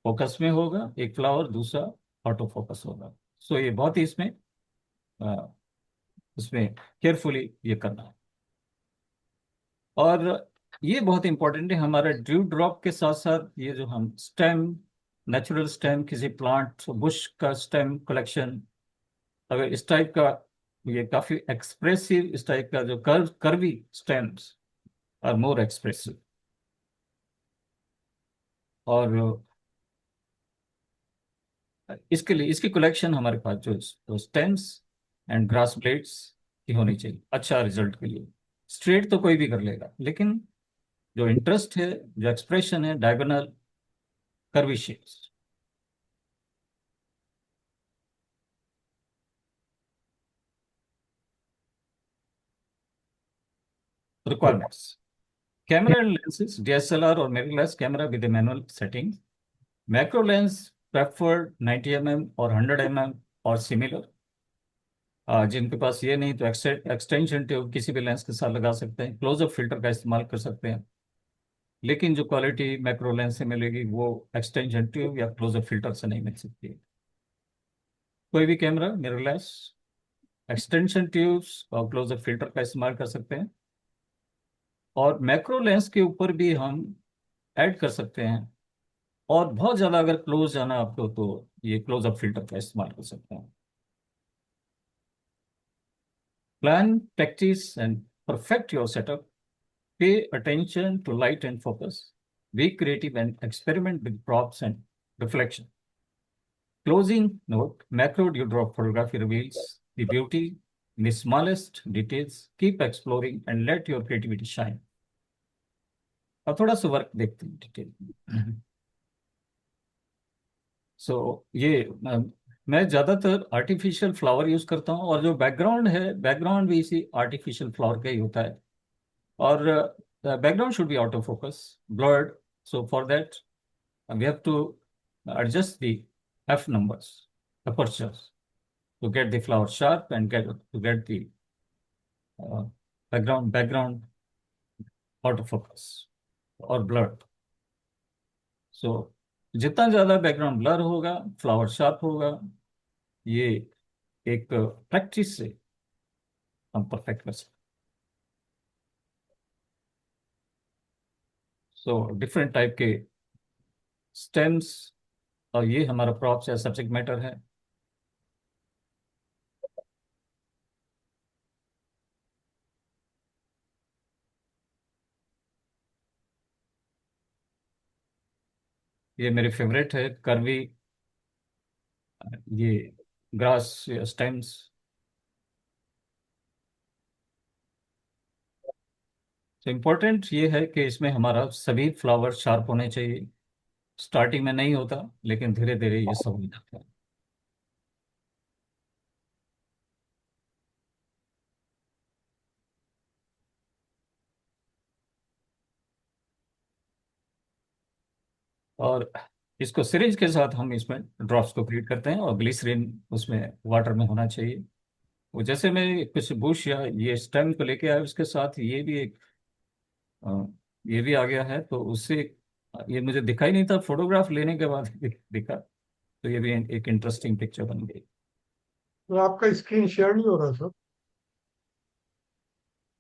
फोकस में होगा, एक फ्लावर, दूसरा ऑटो फोकस होगा. सो ये बहुत ही इसमें केयरफुली ये करना है. और ये बहुत इंपॉर्टेंट है. हमारा ड्यू ड्रॉप के साथ साथ ये जो हम स्टेम, नेचुरल स्टेम, किसी प्लांट, बुश का स्टेम कलेक्शन, अगर इस टाइप का, ये काफी एक्सप्रेसिव, इस टाइप का जो curvy stems are more expressive. और इसके लिए इसकी कलेक्शन हमारे पास जो स्टेम्स एंड ग्रास ब्लेड्स की होनी चाहिए अच्छा रिजल्ट के लिए। स्ट्रेट तो कोई भी कर लेगा, लेकिन जो इंटरेस्ट है, जो एक्सप्रेशन है, diagonal curvy shapes. Requirements: camera and lenses, DSLR और mirrorless camera with manual setting, macro lens preferred 90 और 100 और सिमिलर। जिनके पास ये नहीं तो एक्सटेंशन ट्यूब किसी भी लेंस के साथ लगा सकते हैं, क्लोजअप फिल्टर का इस्तेमाल कर सकते हैं, लेकिन जो क्वालिटी मैक्रो लेंस से मिलेगी वो एक्सटेंशन ट्यूब या क्लोजअप फिल्टर से नहीं मिल सकती है। कोई भी कैमरा मिररलेस, एक्सटेंशन ट्यूब्स और क्लोजअप फिल्टर का इस्तेमाल कर सकते हैं, और मैक्रो लेंस के ऊपर भी हम ऐड कर सकते हैं, और बहुत ज़्यादा अगर क्लोज जाना आपको तो ये क्लोजअप फिल्टर का इस्तेमाल कर सकते हैं। Plan, practice and perfect your setup. Pay attention to light and focus. Be creative and experiment with props and reflection. Closing note: macro dewdrop photography reveals the beauty in the smallest details. Keep exploring and let your creativity shine. अब थोड़ा सा work देखते हैं detail. ये मैं ज़्यादातर artificial flower use करता हूँ, और जो बैकग्राउंड है, बैकग्राउंड भी इसी आर्टिफिशियल फ्लावर का ही होता है, और background should be out of focus, blurred. So for that, we have to adjust the f numbers, apertures, to get the flower sharp and get the uh, background out of focus or blurred. So जितना ज़्यादा background blur होगा, flower sharp होगा, ये एक practice से हम perfect कर सकते हैं। सो डिफरेंट टाइप के स्टेम्स, और ये हमारा प्रॉप्स या सब्जेक्ट मैटर है। ये मेरे फेवरेट है, कर्वी, ये ग्रास स्टेम्स। तो इम्पोर्टेंट ये है कि इसमें हमारा सभी फ्लावर शार्प होने चाहिए। स्टार्टिंग में नहीं होता, लेकिन धीरे धीरे ये सब हो जाता है। और इसको सिरिंज के साथ हम इसमें ड्रॉप्स को क्रिएट करते हैं, और ग्लिसरीन उसमें वाटर में होना चाहिए। वो जैसे मैं कुछ बुश या ये स्टेम को लेके आया, उसके साथ ये भी एक ये भी आ गया है, तो उससे ये मुझे दिखाई नहीं था, फोटोग्राफ लेने के बाद दिखा, तो ये भी एक इंटरेस्टिंग पिक्चर बन गई। तो आपका स्क्रीन शेयर नहीं हो रहा सर?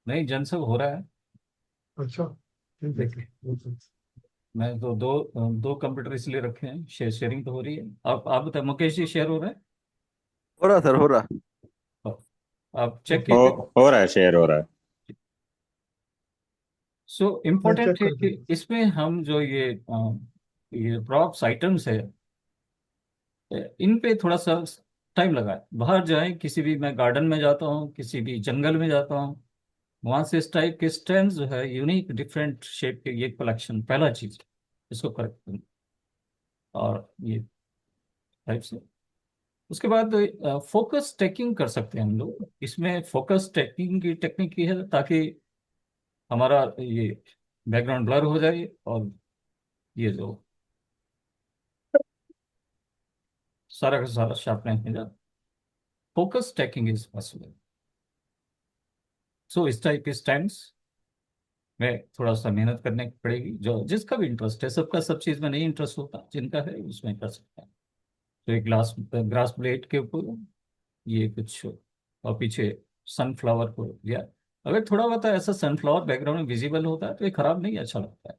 नहीं, जन सब हो रहा है। अच्छा, ठीक है सर। मैं तो दो कंप्यूटर इसलिए रखे हैं, शेयरिंग तो हो रही है। आप बताए मुकेश जी, शेयर हो रहा हो रहा सर, हो रहा। है? आप चेक हो कीजिए। हो रहा है, शेयर हो रहा है। सो मैं इम्पोर्टेंट चेक है कर कि दूंगा। इसमें हम जो ये प्रॉप्स आइटम्स है, इन पे थोड़ा सा टाइम लगाए। बाहर जाए, किसी भी, मैं गार्डन में जाता हूँ, किसी भी जंगल में जाता हूँ, वहां से इस टाइप के स्टैम्स जो है, यूनिक डिफरेंट शेप के, ये कलेक्शन पहला चीज इसको करेक्ट करूँ, और ये टाइप से। उसके बाद फोकस टेकिंग कर सकते हैं हम लोग। इसमें फोकस टेकिंग की टेक्निक ये है ताकि हमारा ये बैकग्राउंड ब्लर हो जाए, और ये जो सारा का सारा शार्पनेस में जाए। Focus taking is possible. So इस टाइप के स्टैम्प्स में थोड़ा सा मेहनत करने की पड़ेगी, जो जिसका भी इंटरेस्ट है। सबका सब चीज़ में नहीं इंटरेस्ट होता, जिनका है उसमें कर सकता है। तो एक ग्रास प्लेट के ऊपर ये कुछ, और पीछे सनफ्लावर को दिया। अगर थोड़ा बहुत ऐसा सनफ्लावर बैकग्राउंड में विजिबल होता है तो ये खराब नहीं, अच्छा लगता है।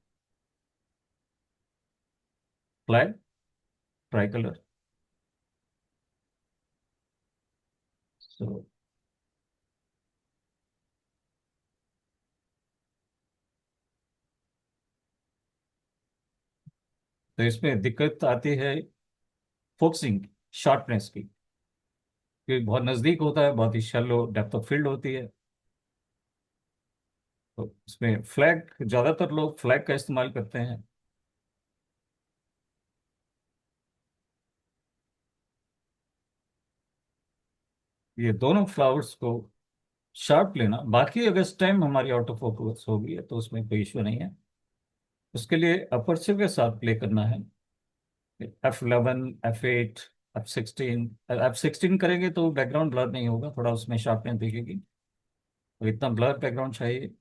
Flag, try colour. सो तो इसमें दिक्कत आती है फोकसिंग, शार्पनेस की, क्योंकि बहुत नजदीक होता है, बहुत ही शैलो डेप्थ ऑफ फील्ड होती है। तो इसमें फ्लैग, ज्यादातर लोग फ्लैग का इस्तेमाल करते हैं। ये दोनों फ्लावर्स को शार्प लेना, बाकी अगर स्टेम हमारी आउट ऑफ फोकस हो गई है तो उसमें कोई इश्यू नहीं है। उसके लिए अपर्चर के साथ प्ले करना है। F11, F8, F16। F16 करेंगे तो बैकग्राउंड ब्लर नहीं होगा, थोड़ा उसमें शार्पनेस दिखेगी, तो इतना ब्लर बैकग्राउंड चाहिए।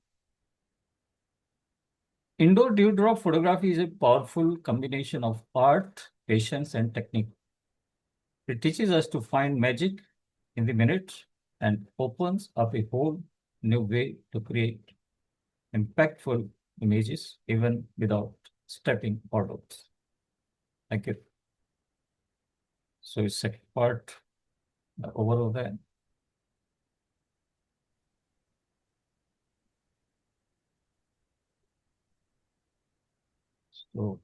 Indoor dewdrop photography is a powerful combination of art, patience, and technique. It teaches us to find magic in the minute and opens up a whole new way to create impactful images even without stepping outdoors. Thank you. So, second part, overall there. तो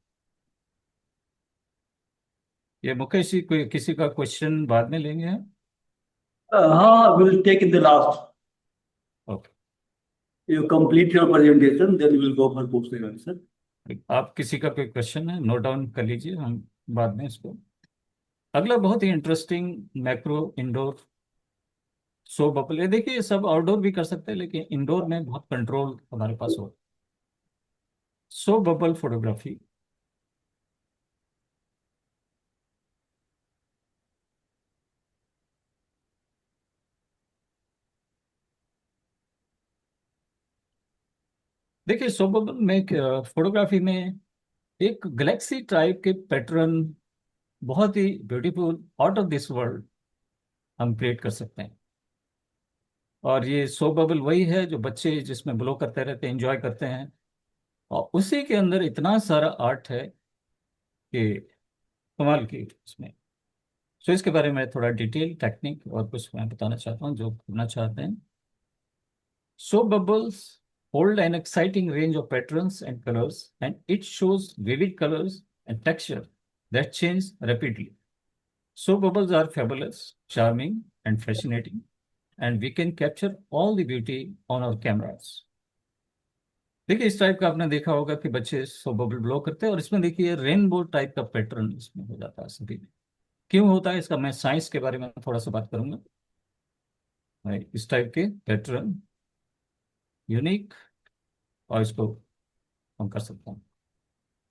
ये मुकेश जी, कोई किसी का question बाद में लेंगे हम? We'll take in the last. Okay, You complete your presentation, then we'll go for question and answer. आप किसी का कोई क्वेश्चन है नोट डाउन कर लीजिए, हम बाद में इसको। अगला बहुत ही इंटरेस्टिंग, मैक्रो इंडोर सो बबल। ये देखिए, सब आउटडोर भी कर सकते हैं, लेकिन इंडोर में बहुत कंट्रोल हमारे पास हो। सो बबल फोटोग्राफी, देखिए सो बबल में फोटोग्राफी में एक गैलेक्सी टाइप के पैटर्न, बहुत ही beautiful, out of this world हम क्रिएट कर सकते हैं। और ये सो बबल वही है जो बच्चे जिसमें ब्लो करते रहते हैं, एंजॉय करते हैं, और उसी के अंदर इतना सारा आर्ट है कि कमाल की इसमें। सो इसके बारे में थोड़ा डिटेल टेक्निक और कुछ मैं बताना चाहता हूँ जो करना चाहते हैं। सो bubbles hold an exciting range of patterns and colors, and it shows vivid colors and texture that change rapidly. So bubbles are fabulous, charming, and fascinating, and we can capture all the beauty on our cameras. देखिए, इस type का आपने देखा होगा कि बच्चे सो bubble blow करते हैं, और इसमें देखिए रेनबो टाइप का पैटर्न इसमें हो जाता है सभी में। क्यों होता है इसका मैं साइंस के बारे में थोड़ा सा बात करूंगा। इस टाइप के पैटर्न यूनिक, और इसको हम कर सकते हैं।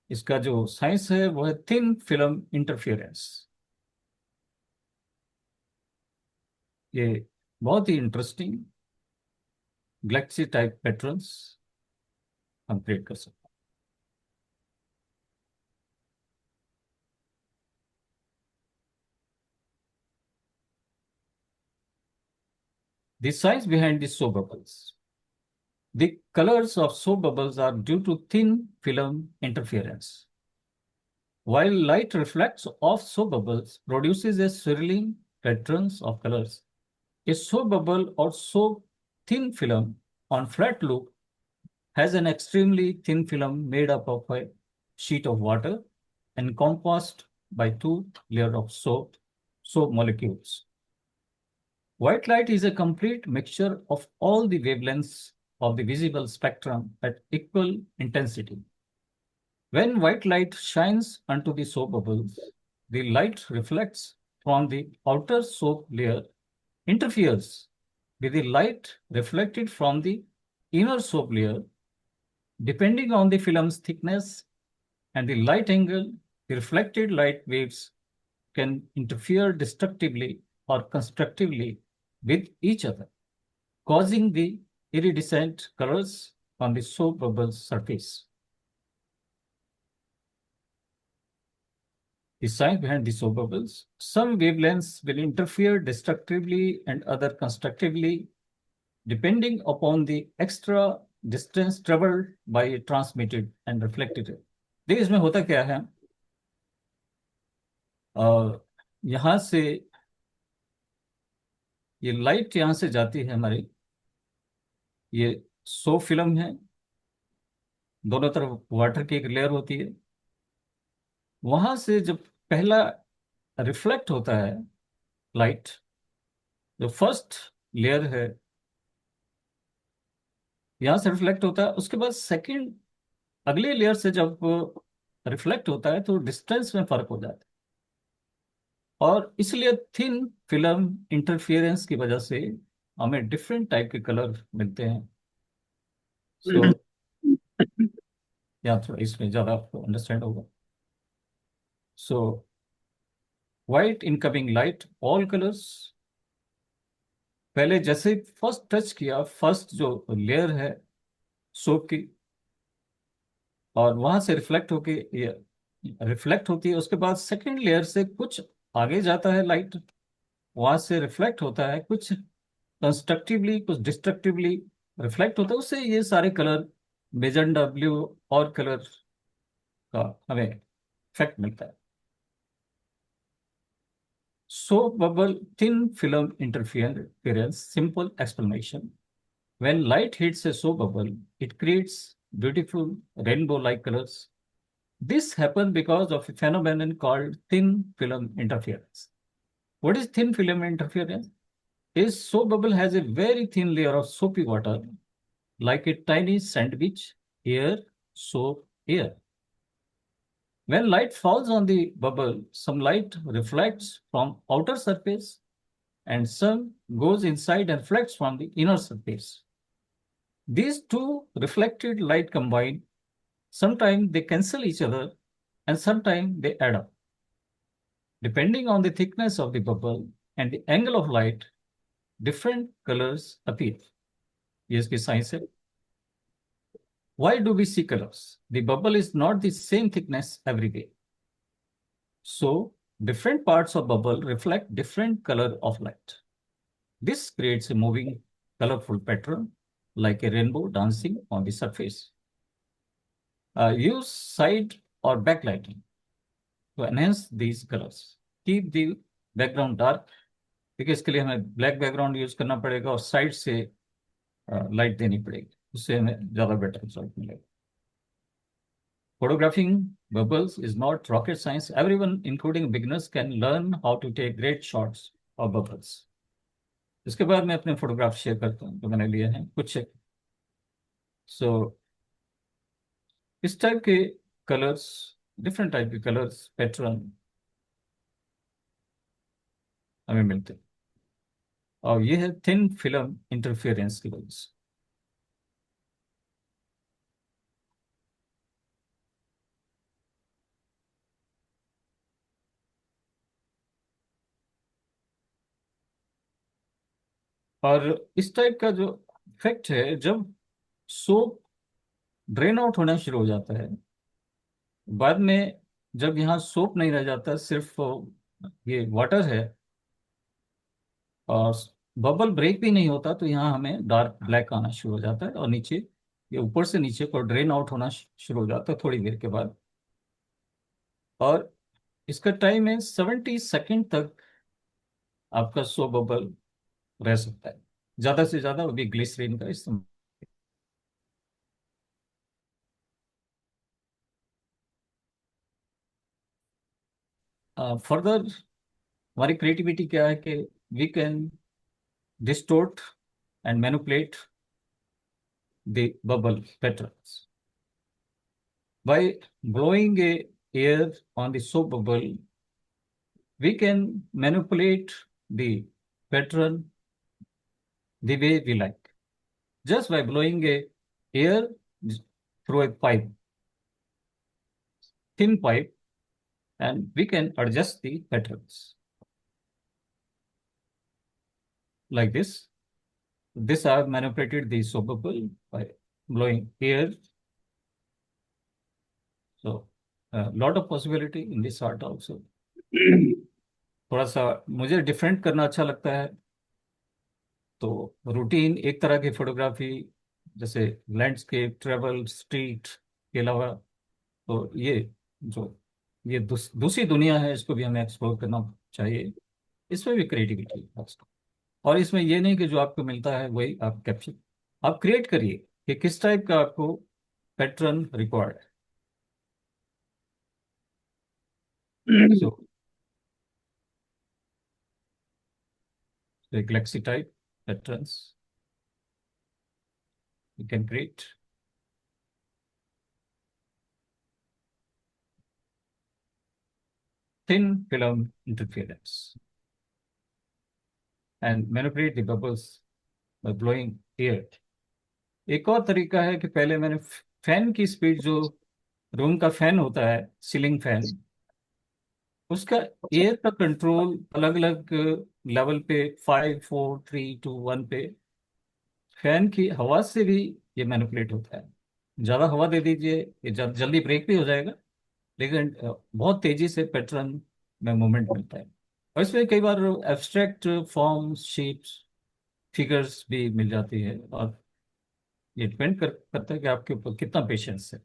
इसका जो साइंस है वो है थिन फिल्म इंटरफियरेंस। ये बहुत ही इंटरेस्टिंग गैलेक्सी टाइप पैटर्न्स हम क्रिएट कर सकते हैं। The science behind the soap bubbles. The colors of soap bubbles are due to thin film interference. While light reflects off soap bubbles produces a swirling patterns of colors, a soap bubble or soap thin film on flat loop has an extremely thin film made up of a sheet of water encompassed by two layers of soap molecules. White light is a complete mixture of all the wavelengths of the visible spectrum at equal intensity. When white light shines onto the soap bubbles, the light reflects from the outer soap layer, interferes with the light reflected from the inner soap layer. Depending on the film's thickness and the light angle, the reflected light waves can interfere destructively or constructively with each other, causing the iridescent colors on the soap bubble surface. The science behind the soap bubbles: some wavelengths will interfere destructively and other constructively, depending upon the extra distance traveled by transmitted and reflected ray. देखिए इसमें होता क्या है, यहाँ से ये light यहाँ से जाती है हमारी, ये सो फिल्म है, दोनों तरफ वाटर की एक लेयर होती है, वहां से जब पहला रिफ्लेक्ट होता है लाइट, जो फर्स्ट लेयर है यहां से रिफ्लेक्ट होता है, उसके बाद सेकंड अगले लेयर से जब रिफ्लेक्ट होता है तो डिस्टेंस में फर्क हो जाता है, और इसलिए थिन फिल्म इंटरफियरेंस की वजह से हमें डिफरेंट टाइप के कलर मिलते हैं। सो या थोड़ा इसमें ज्यादा आपको अंडरस्टैंड होगा। So white incoming light all colours, पहले जैसे फर्स्ट टच किया फर्स्ट जो लेयर है सोप की, और वहां से रिफ्लेक्ट होके ये रिफ्लेक्ट होती है, उसके बाद सेकंड लेयर से कुछ आगे जाता है लाइट, वहां से रिफ्लेक्ट होता है, कुछ कंस्ट्रक्टिवली कुछ डिस्ट्रक्टिवली रिफ्लेक्ट होता है, उससे ये सारे कलर मेजेंडा ब्लू और कलर का हमें इफेक्ट मिलता है। Soap bubble thin film interference. Simple explanation. When light hits a soap bubble, it creates beautiful rainbow-like colors. This happens because of a phenomenon called thin film interference. What is thin film interference? A soap bubble has a very thin layer of soapy water, like a tiny sandwich, air, soap, air. When light falls on the bubble, some light reflects from outer surface and some goes inside and reflects from the inner surface. These two reflected light combine. Sometimes they cancel each other and sometimes they add up. Depending on the thickness of the bubble and the angle of light, different colors appear. ये इसकी science है। Why do we see colors? The bubble is not the same thickness everywhere. So different parts of bubble reflect different color of light. This creates a moving, colorful pattern like a rainbow dancing on the surface. Use side or backlighting to enhance these colors. Keep the background dark, क्योंकि इसके लिए हमें black background use करना पड़ेगा और side से light देनी पड़ेगी, उससे हमें ज्यादा बेटर रिजल्ट मिलेगा। Photographing bubbles is not rocket science. Everyone, including beginners, can learn how to take great shots of bubbles. इसके बाद मैं अपने फोटोग्राफ शेयर करता हूँ जो मैंने लिए हैं कुछ। सो इस टाइप के कलर्स, डिफरेंट टाइप के कलर्स पैटर्न हमें मिलते हैं, और ये है थिन फिल्म इंटरफेरेंस की वजह से। और इस टाइप का जो इफेक्ट है, जब सोप ड्रेन आउट होना शुरू हो जाता है, बाद में जब यहाँ सोप नहीं रह जाता, सिर्फ ये वाटर है और बबल ब्रेक भी नहीं होता, तो यहाँ हमें डार्क ब्लैक आना शुरू हो जाता है और नीचे ये ऊपर से नीचे को ड्रेन आउट होना शुरू हो जाता है थोड़ी देर के बाद। और इसका टाइम है 70 सेकेंड तक आपका सो बबल रह सकता है, ज्यादा से ज्यादा वो भी ग्लिसरीन का इस्तेमाल। फर्दर हमारी क्रिएटिविटी क्या है कि we can distort and manipulate the bubble patterns. By blowing a air on the soap bubble, we can manipulate the pattern the way we like. Just by blowing a air through a pipe, thin pipe, and we can adjust the patterns. Like this. This I have manipulated the soap bubble by blowing air. So, lot of possibility in this art also. थोड़ा सा मुझे different करना अच्छा लगता है, तो routine एक तरह की फोटोग्राफी जैसे लैंडस्केप, ट्रेवल, स्ट्रीट के अलावा, तो ये जो ये दूसरी दुनिया है, इसको भी हमें एक्सप्लोर करना चाहिए। इसमें भी क्रिएटिविटी है, और इसमें ये नहीं कि जो आपको मिलता है वही आप कैप्चर, आप क्रिएट करिए कि किस टाइप का आपको पैटर्न रिक्वायर्ड है। So the galaxy type patterns you can create. Thin film interference and manipulate the bubbles by blowing air. एक और तरीका है कि पहले मैंने फैन की स्पीड, जो रूम का फैन होता है, सीलिंग फैन, उसका एयर का कंट्रोल अलग अलग लेवल पे 5 4 3 2 1 पे फैन की हवा से भी ये मैनिपुलेट होता है। ज्यादा हवा दे दीजिए, ये जल्दी ब्रेक भी हो जाएगा, लेकिन बहुत तेजी से पैटर्न में मूवमेंट मिलता है। और इसमें कई बार एब्स्ट्रैक्ट फॉर्म्स, शेप्स, फिगर्स भी मिल जाती है, और ये डिपेंड करता है कि आपके ऊपर कितना पेशेंस है।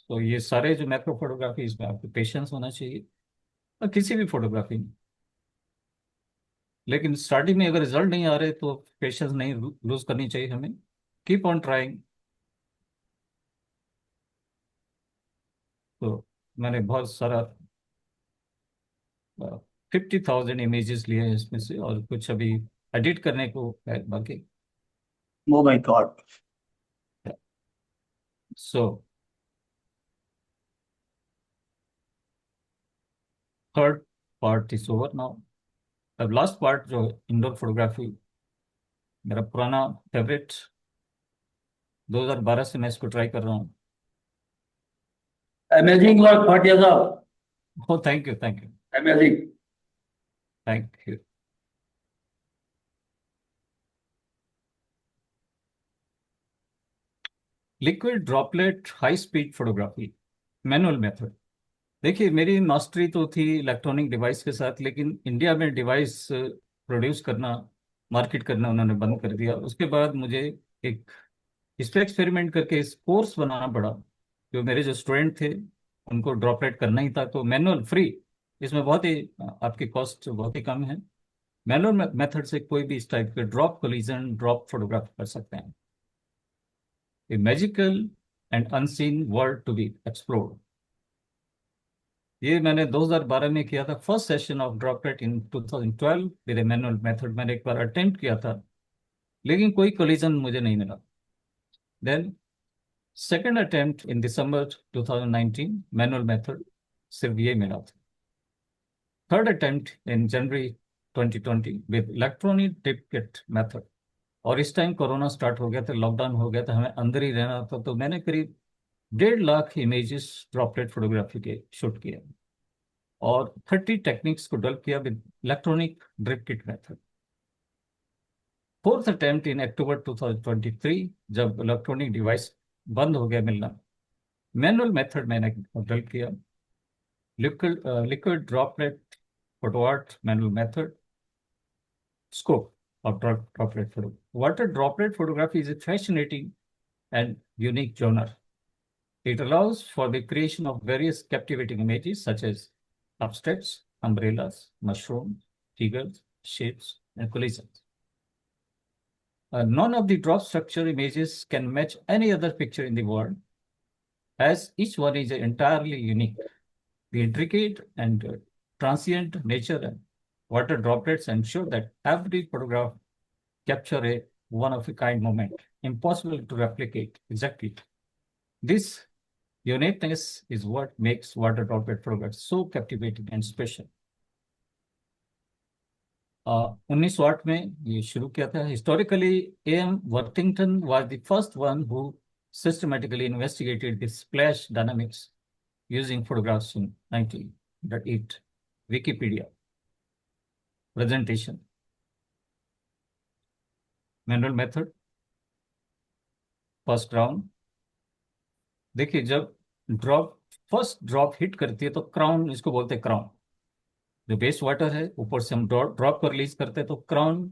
तो ये सारे जो मैक्रो फोटोग्राफी, इसमें आपको पेशेंस होना चाहिए, और किसी भी फोटोग्राफी में। लेकिन स्टार्टिंग में अगर रिजल्ट नहीं आ रहे तो पेशेंस नहीं लूज करनी चाहिए हमें। Keep on trying. तो मैंने बहुत सारा 50,000 इमेजेस लिए हैं इसमें से, और कुछ अभी एडिट करने को है बाकी। Oh my God. So third part is over now. अब लास्ट पार्ट जो इंडोर फोटोग्राफी, मेरा पुराना फेवरेट, 2012 से मैं इसको ट्राई कर रहा हूँ। Amazing work, Bhatia sir. Oh, thank you, thank you, Amazing. Thank you. Liquid droplet high speed photography, manual method. देखिए, मेरी मास्टरी तो थी इलेक्ट्रॉनिक डिवाइस के साथ, लेकिन इंडिया में डिवाइस प्रोड्यूस करना, मार्केट करना उन्होंने बंद कर दिया। उसके बाद मुझे एक इस पे एक्सपेरिमेंट करके इस कोर्स बनाना पड़ा। जो मेरे जो स्टूडेंट थे उनको ड्रॉपलेट करना ही था, तो मैनुअल फ्री, इसमें बहुत ही आपकी कॉस्ट बहुत ही कम है। मैनुअल मेथड से कोई भी इस टाइप के ड्रॉप कोलिजन, ड्रॉप फोटोग्राफ कर सकते हैं। A magical and unseen world to be explored. ये मैंने 2012 में किया था, first session of droplet in 2012 with a manual method. मैंने एक बार अटेम्प्ट किया था, लेकिन कोई कोलिजन मुझे नहीं मिला। Then second attempt in December 2019, manual method, सिर्फ ये मिला था। Third attempt in January 2020 with electronic ticket method, और इस टाइम कोरोना स्टार्ट हो गया था, लॉकडाउन हो गया था, हमें अंदर ही रहना था, तो मैंने करीब 1.5 लाख इमेजेस ड्रॉपलेट फोटोग्राफी के शूट किए, और 30 टेक्निक्स को डेवलप किया with electronic drip kit method. Fourth attempt in October 2023, जब इलेक्ट्रॉनिक डिवाइस बंद हो गया मिलना, मैनुअल मेथड मैंने डेवलप किया, liquid droplet photo art manual method, scope of droplet photo. Water droplet photography is a fascinating and unique genre. It allows for the creation of various captivating images such as abstracts, umbrellas, mushrooms, figures, shapes, and collisions. None of the drop structure images can match any other picture in the world, as each one is entirely unique. The intricate and transient nature and water droplets ensure that every photograph capture a one-of-a-kind moment, impossible to replicate exactly. This uniqueness is what makes water droplet photographs so captivating and special. 1908 में ये शुरू किया था। Historically A.M. Worthington was the first one who systematically investigated the splash dynamics using photographs in 1908. Wikipedia. Presentation. Manual method. First round. देखिए, जब first drop hit करती है तो क्राउन, इसको बोलते हैं क्राउन। जो बेस वाटर है, ऊपर से हम ड्रॉप कर रिलीज करते हैं तो क्राउन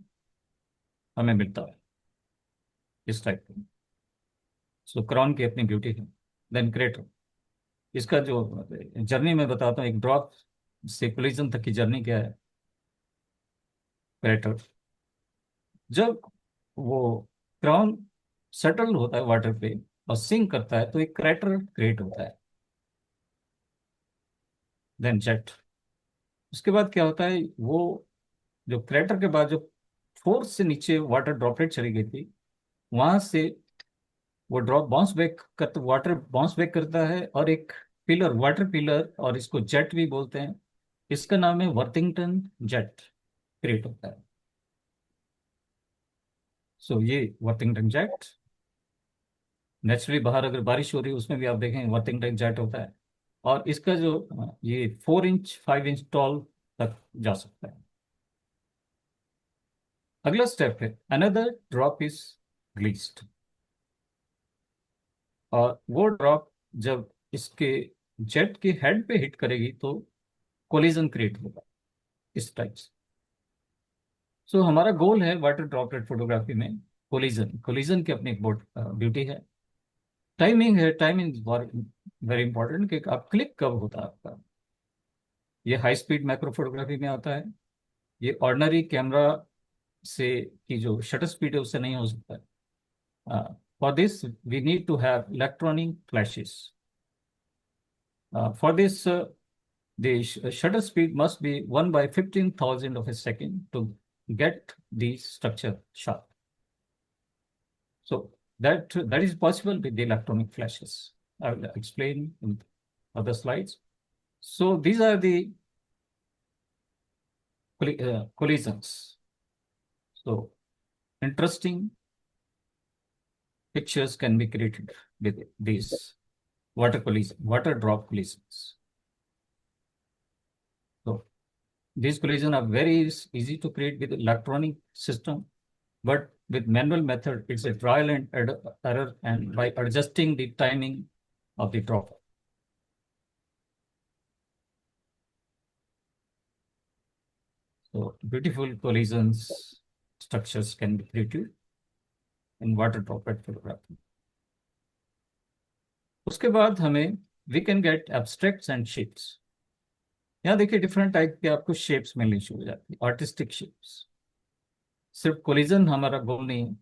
हमें मिलता है इस टाइप का। सो क्राउन की अपनी ब्यूटी है। देन क्रेटर, इसका जो जर्नी मैं बताता हूँ, एक ड्रॉप से कोलिजन तक की जर्नी क्या है। क्रेटर, जब वो क्राउन सेटल होता है वाटर पे और सिंक करता है तो एक क्रैटर क्रिएट होता है। Then jet. उसके बाद क्या होता है, वो जो क्रेटर के बाद जो फोर्स से नीचे वाटर ड्रॉपलेट चली गई थी, वहां से वो ड्रॉप बाउंस बैक करता, वाटर बाउंस बैक करता है, और एक पिलर, वाटर पिलर, और इसको जेट भी बोलते हैं, इसका नाम है वर्थिंगटन जेट, क्रिएट होता है। सो ये वर्थिंगटन जेट, नेचुरली बाहर अगर बारिश हो रही है उसमें भी आप देखें वर्थिंगटन जेट होता है, और इसका जो ये 4 इंच 5 इंच टॉल तक जा सकता है। अगला स्टेप है अनदर ड्रॉप इज ग्लीस्ड, और वो ड्रॉप जब इसके जेट के हेड पे हिट करेगी तो कोलिजन क्रिएट होगा इस टाइप से। सो हमारा गोल है वाटर ड्रॉपलेट फोटोग्राफी में कोलिजन, कोलिजन की अपनी एक ब्यूटी है। टाइमिंग है, टाइमिंग वेरी इंपॉर्टेंट कि आप क्लिक कब होता है आपका। ये हाई स्पीड मैक्रो फोटोग्राफी में आता है, ये ऑर्डिनरी कैमरा से की जो शटर स्पीड है उससे नहीं हो सकता है। For this we need to have electronic flashes. For this the shutter speed must be 1/15,000 of a second to get the structure sharp. So that is possible with the electronic flashes. I will explain in other slides. So these are the collisions. So interesting pictures can be created with these water drop collisions. So these collisions are very easy to create with electronic system, but with manual method, it's a trial and error, and by adjusting the timing of the drop. So beautiful collisions structures can be created in water droplet photography. उसके बाद हमें we can get abstracts and shapes. यहाँ देखिए different type के आपको shapes मिलनी शुरू हो जाती है, आर्टिस्टिक शेप्स। सिर्फ कोलिजन हमारा गोल नहीं है,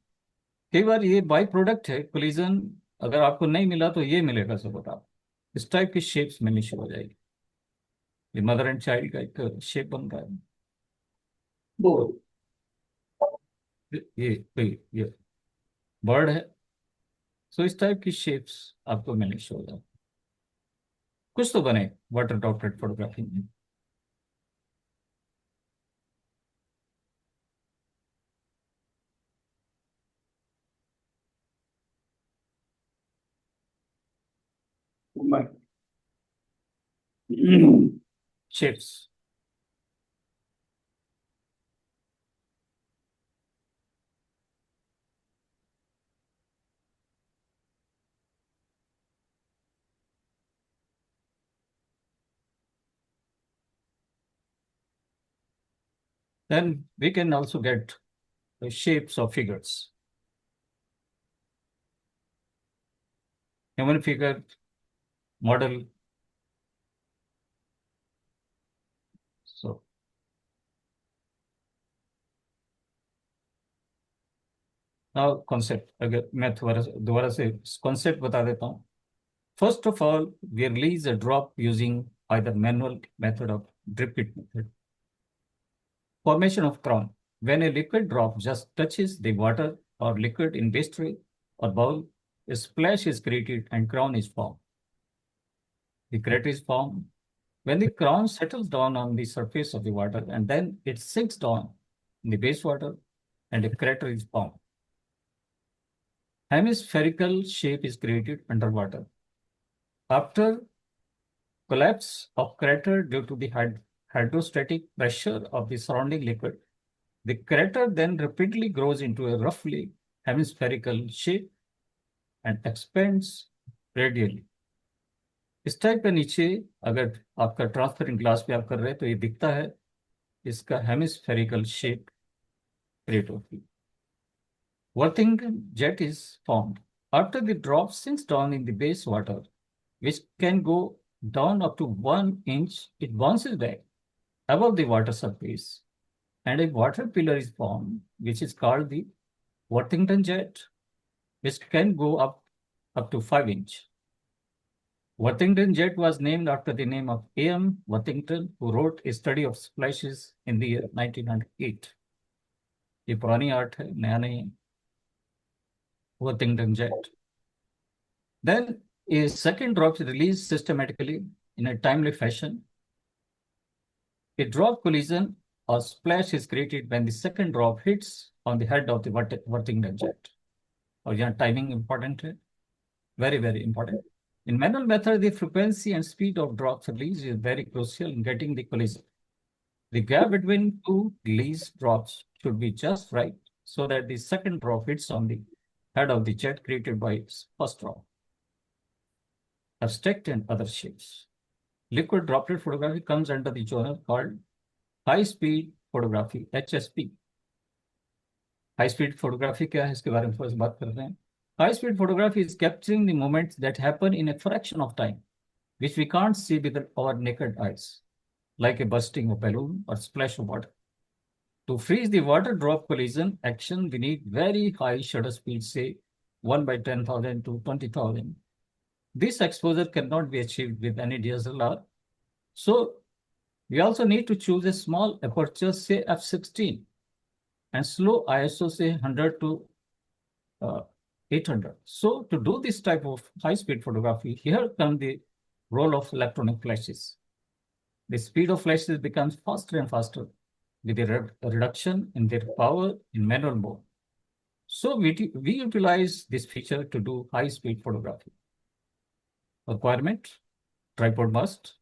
कई बार ये बाई प्रोडक्ट है कोलिजन, अगर आपको नहीं मिला तो ये मिलेगा सपोर्ट, आप इस टाइप की शेप्स मिलनी शुरू हो जाएगी। ये मदर एंड चाइल्ड का एक शेप बन रहा है, वो ये बर्ड है। सो इस टाइप की शेप्स आपको मिलनी शुरू हो जाएगी। कुछ तो बने वाटर ड्रॉपलेट फोटोग्राफी में। shapes. Then we can also get the shapes of figures. Human figure model. So now concept, अगर मैं दोबारा से concept बता देता हूँ. First of all, we release a drop using either manual method or drip kit method. Formation of crown. When a liquid drop just touches the water or liquid in waste tray or bowl, a splash is created and crown is formed. The crater is formed when the crown settles down on the surface of the water and then it sinks down in the base water and a crater is formed. Hemispherical shape is created underwater. After collapse of crater due to the hydrostatic pressure of the surrounding liquid, the crater then rapidly grows into a roughly hemispherical shape and expands radially. इस type का नीचे अगर आपका transparent glass पे आप कर रहे हैं तो ये दिखता है, इसका हेमिस्फेरिकल शेप क्रिएट होती है. Worthington jet is formed after the drop sinks down in the base water, which can go down up to 1 inch. It bounces back above the water surface, and a water pillar is formed, which is called the Worthington jet, which can go up to 5 inch. Worthington jet was named after the name of A.M. Worthington, who wrote a study of splashes in the year 1908. ये पुरानी art है, नया नहीं है. Worthington jet. Then a second drop is released systematically in a timely fashion. A drop collision or splash is created when the second drop hits on the head of the Worthington jet. और यहाँ timing important है, very, very important. In manual method, the frequency and speed of drops release is very crucial in getting the collision. The gap between two release drops should be just right so that the second drop hits on the head of the jet created by its first drop. Abstract and other shapes. Liquid droplet photography comes under the genre called high-speed photography, HSP. High-speed photography क्या है, इसके बारे में first बात कर रहे हैं. High-speed photography is capturing the moments that happen in a fraction of time, which we can't see with our naked eyes, like a bursting of balloon or splash of water. To freeze the water drop collision action, we need very high shutter speed, say 1 by 10,000 to 20,000. This exposure cannot be achieved with any DSLR. So we also need to choose a small aperture, say f16, and slow ISO, say 100 to 800. So to do this type of high-speed photography, here comes the role of electronic flashes. The speed of flashes becomes faster and faster with a reduction in their power in manual mode. So we utilize this feature to do high-speed photography. Requirement: tripod must,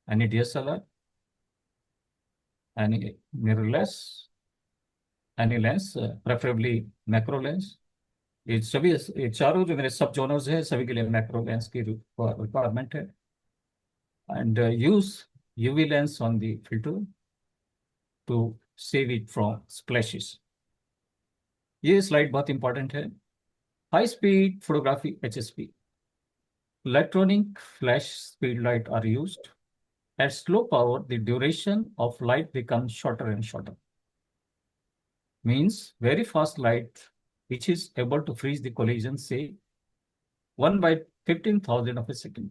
any DSLR, any mirrorless, any lens, preferably macro lens. ये चारों जो मेरे सब जोनर्स हैं सभी के लिए macro lens की रिक्वायरमेंट है. And use UV lens on the filter to save it from splashes. ये स्लाइड बहुत इंपॉर्टेंट है. High speed photography HSP. Electronic flash speed light are used. At slow power, the duration of light becomes shorter and shorter. Means very fast light, which is able to freeze the collision, say 1 by 15,000 of a second.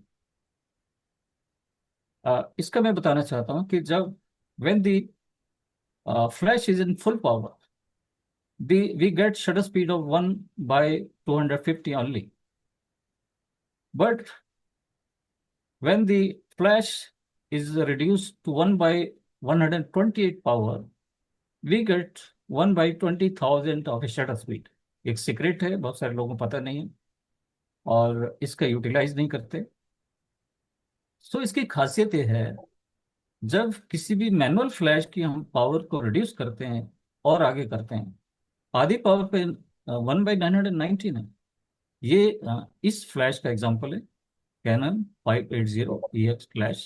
इसका मैं बताना चाहता हूँ कि जब when the flash is in full power, we get shutter speed of 1 by 250 only. But when the flash is reduced to 1 by 128 power, we get 1 by 20,000 of a shutter speed. एक secret है, बहुत सारे लोगों को पता नहीं है और इसका यूटिलाइज नहीं करते. सो इसकी खासियत ये है, जब किसी भी मैनुअल फ्लैश की हम पावर को रिड्यूस करते हैं और आगे करते हैं, आधी पावर पे 1 by 919 है. ये इस फ्लैश का एग्जांपल है, कैनन 580EX फ्लैश.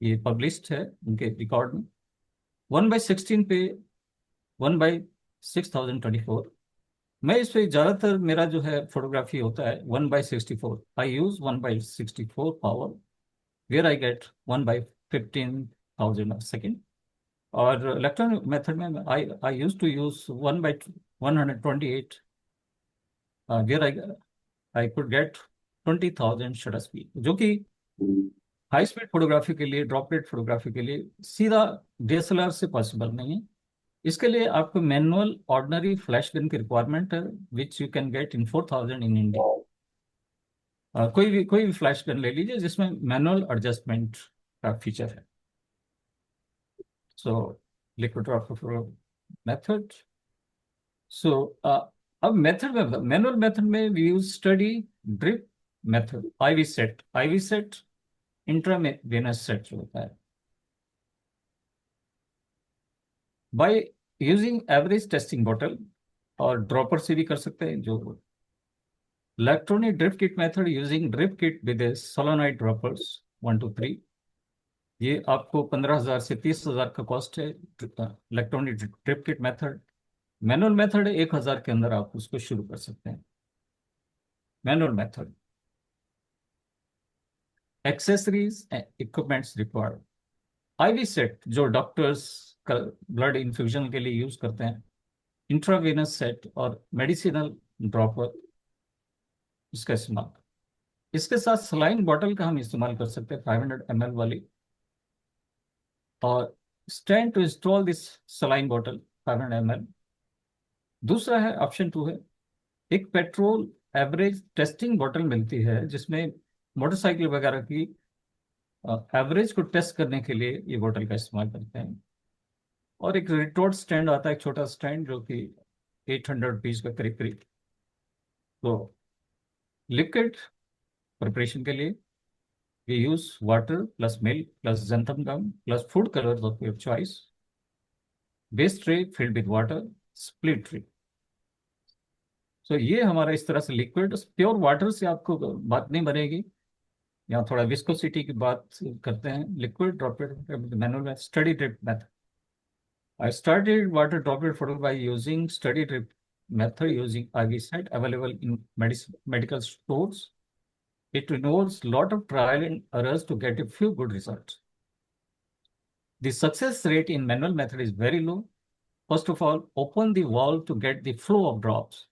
ये पब्लिश्ड है उनके रिकॉर्ड में. 1 by 16 पे 1 by 6024. मैं इस पे ज़्यादातर मेरा जो है फोटोग्राफी होता है 1 by 64. I use 1 by 64 power, where I get 1 by 15,000 a second. और इलेक्ट्रॉनिक मेथड में I use to use 1 by 128, where I could get 20,000 shutter speed, जो कि हाई स्पीड फोटोग्राफी के लिए, ड्रॉपलेट फोटोग्राफी के लिए सीधा DSLR से पॉसिबल नहीं है. इसके लिए आपको मैनुअल ऑर्डिनरी फ्लैश गन की रिक्वायरमेंट है, which you can get in 4,000 in India. कोई भी फ्लैश गन ले लीजिए जिसमें मैनुअल एडजस्टमेंट का फीचर है. So liquid droplet method. So अब मेथड में, मैनुअल मेथड में we use study drip method, IV set intravenous set जो होता है. By using average testing bottle और ड्रॉपर से भी कर सकते हैं. जो electronic drip kit method using drip kit with solenoid droppers 1 to 3. ये आपको 15,000 से 30,000 का कॉस्ट है. Electronic drip kit method. Manual method 1,000 के अंदर आप उसको शुरू कर सकते हैं. Manual method. Accessories equipments required. IV set जो डॉक्टर्स ब्लड इन्फ्यूजन के लिए यूज करते हैं, इंट्रावेनस सेट और मेडिसिनल ड्रॉपर, इसका इस्तेमाल. इसके साथ सलाइन बॉटल का हम इस्तेमाल कर सकते हैं 500 ml वाली, और stand to install this saline bottle 500 ml। दूसरा है ऑप्शन 2 है, एक पेट्रोल एवरेज टेस्टिंग बॉटल मिलती है जिसमें मोटरसाइकिल वगैरह की एवरेज को टेस्ट करने के लिए ये बॉटल का इस्तेमाल करते हैं। और एक रिटोर्ट स्टैंड आता है, एक छोटा स्टैंड जो कि 800 रुपीज का करीब करीब। तो लिक्विड प्रिपरेशन के लिए we use water plus milk plus xanthan gum plus food colors of your choice. Base tray filled with water, split tray. So ये हमारा इस तरह से लिक्विड, प्योर वाटर से आपको बात नहीं बनेगी। यहाँ थोड़ा विस्कोसिटी की बात करते हैं। Liquid droplet manual study drip method. I started water droplet photo by using study drip method using IV set available in medical stores. It involves lot of trial and errors to get a few good results. The success rate in manual method is very low. First of all, open the valve to get the flow of drops.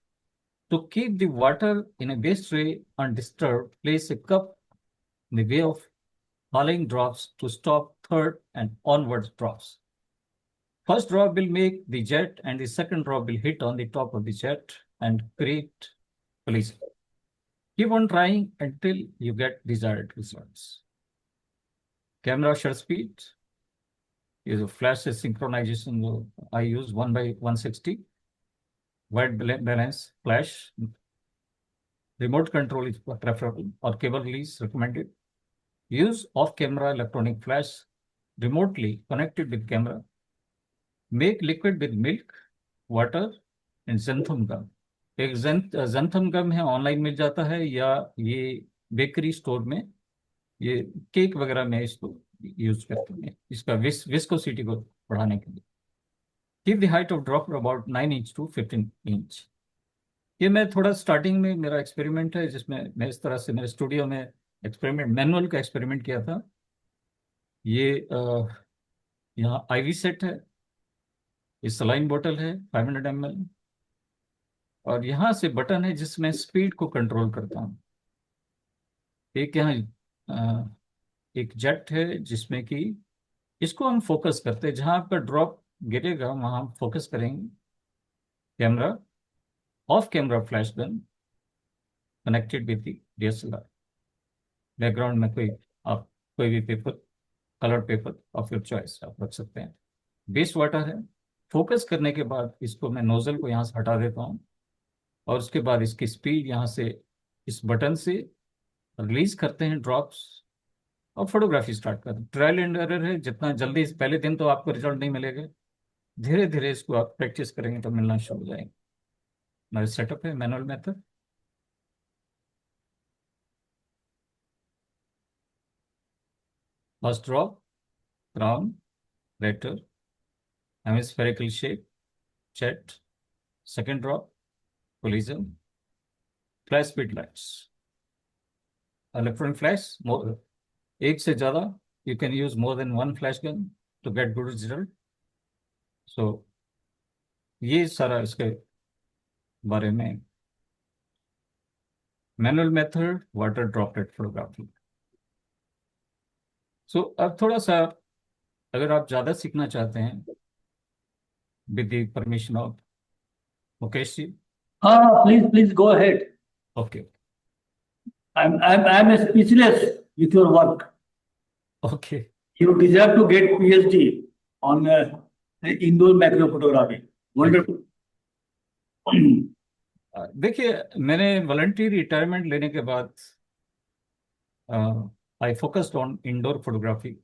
To keep the water in a base tray undisturbed, place a cup in the way of falling drops to stop third and onwards drops. First drop will make the jet and the second drop will hit on the top of the jet and create collision. Keep on trying until you get desired results. Camera shutter speed is a flash synchronization. I use 1/160. White balance flash. Remote control is preferable or cable release recommended. Use off-camera electronic flash remotely connected with camera. Make liquid with milk, water and xanthan gum. एक xanthan gum है, online मिल जाता है, या ये bakery store में ये cake वगैरह में इसको यूज करते हैं, इसका विस्कोसिटी को बढ़ाने के लिए। Keep the height of drop about 9 inch to 15 inch. ये मैं थोड़ा स्टार्टिंग में मेरा एक्सपेरिमेंट है जिसमें मैं इस तरह से मेरे स्टूडियो में एक्सपेरिमेंट मैनुअल का एक्सपेरिमेंट किया था। ये यहाँ IV सेट है, ये सलाइन बोतल है 500 ml, और यहाँ से बटन है जिसमें स्पीड को कंट्रोल करता हूँ। एक यहाँ एक जेट है जिसमें कि इसको हम फोकस करते हैं, जहाँ आपका ड्रॉप गिरेगा वहाँ हम फोकस करेंगे। Camera off camera flash gun connected with DSLR। Background में आप कोई भी paper, colour paper of your choice आप रख सकते हैं। बेस वाटर है। फोकस करने के बाद इसको मैं नोजल को यहाँ से हटा देता हूँ और उसके बाद इसकी स्पीड यहाँ से इस बटन से रिलीज करते हैं ड्रॉप्स और फोटोग्राफी स्टार्ट करते हैं। ट्रायल एंड एरर है, जितना जल्दी पहले दिन तो आपको रिजल्ट नहीं मिलेगा, धीरे धीरे इसको आप प्रैक्टिस करेंगे तो मिलना शुरू हो जाएंगे। हमारा सेटअप है manual method. First drop crown rater hemispherical shape jet, second drop collision, flash speed lights, electronic flash more, एक से ज्यादा, you can use more than one flash gun to get good result. So ये सारा इसके बारे में manual method water droplet photography. So अब थोड़ा सा अगर आप ज्यादा सीखना चाहते हैं with the permission of Mukesh ji. Please go ahead. Okay. I'm speechless with your work. Okay. You deserve to get PhD on indoor macro photography. Wonderful. देखिए, मैंने वॉलंटियर रिटायरमेंट लेने के बाद I focused on indoor photography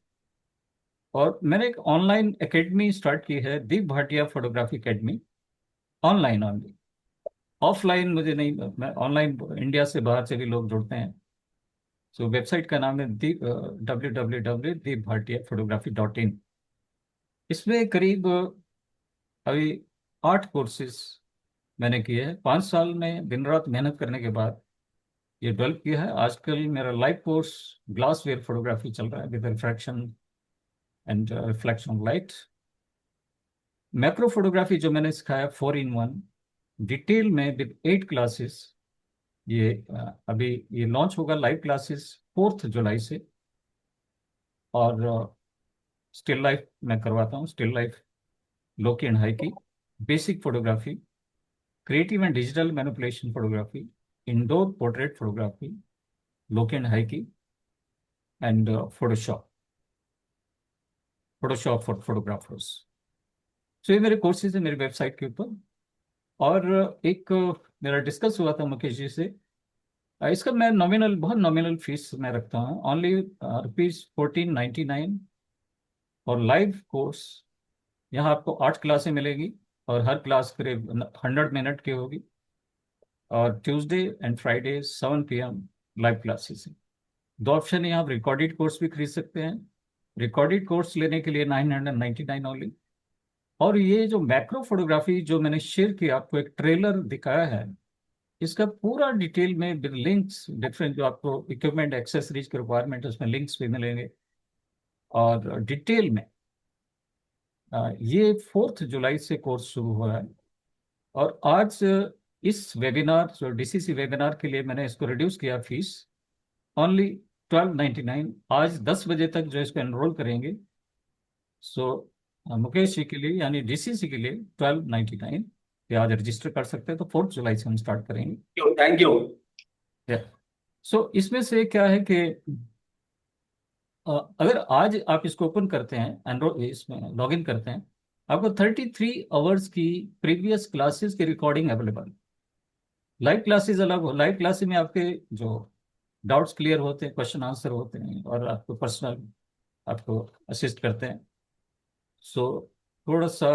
और मैंने एक online academy start की है, Deep Bhatia photography academy. Online only, offline मुझे नहीं, मैं ऑनलाइन इंडिया से बाहर से भी लोग जुड़ते हैं। सो वेबसाइट का नाम है www.deepbhatiaphotography.in। इसमें करीब अभी 8 कोर्सेज मैंने किए हैं। 5 साल में दिन रात मेहनत करने के बाद ये डेवलप किया है। आजकल मेरा live course glassware photography चल रहा है with refraction and reflection light. Macro photography जो मैंने सिखाया 4 in 1 डिटेल में विद 8 क्लासेस ये अभी ये लॉन्च होगा लाइव क्लासेस 4 जुलाई से। और स्टिल लाइफ मैं करवाता हूँ, still life low key and high key, basic photography, creative and digital manipulation photography, indoor portrait photography, low key and high key, and Photoshop, Photoshop for photographers. So ये मेरे courses है मेरी website के ऊपर। और एक मेरा डिस्कस हुआ था मुकेश जी से, इसका मैं नॉमिनल, बहुत नॉमिनल फीस मैं रखता हूँ, ओनली ₹1499 और लाइव कोर्स। यहाँ आपको 8 क्लासें मिलेगी और हर क्लास करीब 100 मिनट की होगी। और Tuesday and Friday 7 PM live classes हैं। 2 ऑप्शन है, आप रिकॉर्डेड कोर्स भी खरीद सकते हैं। रिकॉर्डेड कोर्स लेने के लिए 999 ओनली। और ये जो मैक्रो फोटोग्राफी जो मैंने शेयर किया, आपको एक ट्रेलर दिखाया है, इसका पूरा डिटेल में विद लिंक्स, डिफरेंट जो आपको इक्विपमेंट एक्सेसरीज के रिक्वायरमेंट, उसमें लिंक्स भी मिलेंगे और डिटेल में। ये 4 जुलाई से कोर्स शुरू हुआ है। और आज इस वेबिनार, जो DCC वेबिनार के लिए मैंने इसको रिड्यूस किया फीस, ओनली 1299। आज 10 बजे तक जो इसको एनरोल करेंगे, सो मुकेश जी के लिए यानी DCC के लिए 1299 ये आज रजिस्टर कर सकते हैं। तो 4 जुलाई से हम स्टार्ट करेंगे। Thank you. सो इसमें से क्या है कि अगर आज आप इसको ओपन करते हैं, एनरोल इसमें लॉग इन करते हैं, आपको 33 आवर्स की प्रीवियस क्लासेस की रिकॉर्डिंग अवेलेबल। लाइव क्लासेस अलग हो, लाइव क्लासेस में आपके जो डाउट्स क्लियर होते हैं, क्वेश्चन आंसर होते हैं और आपको पर्सनल आपको असिस्ट करते हैं। सो थोड़ा सा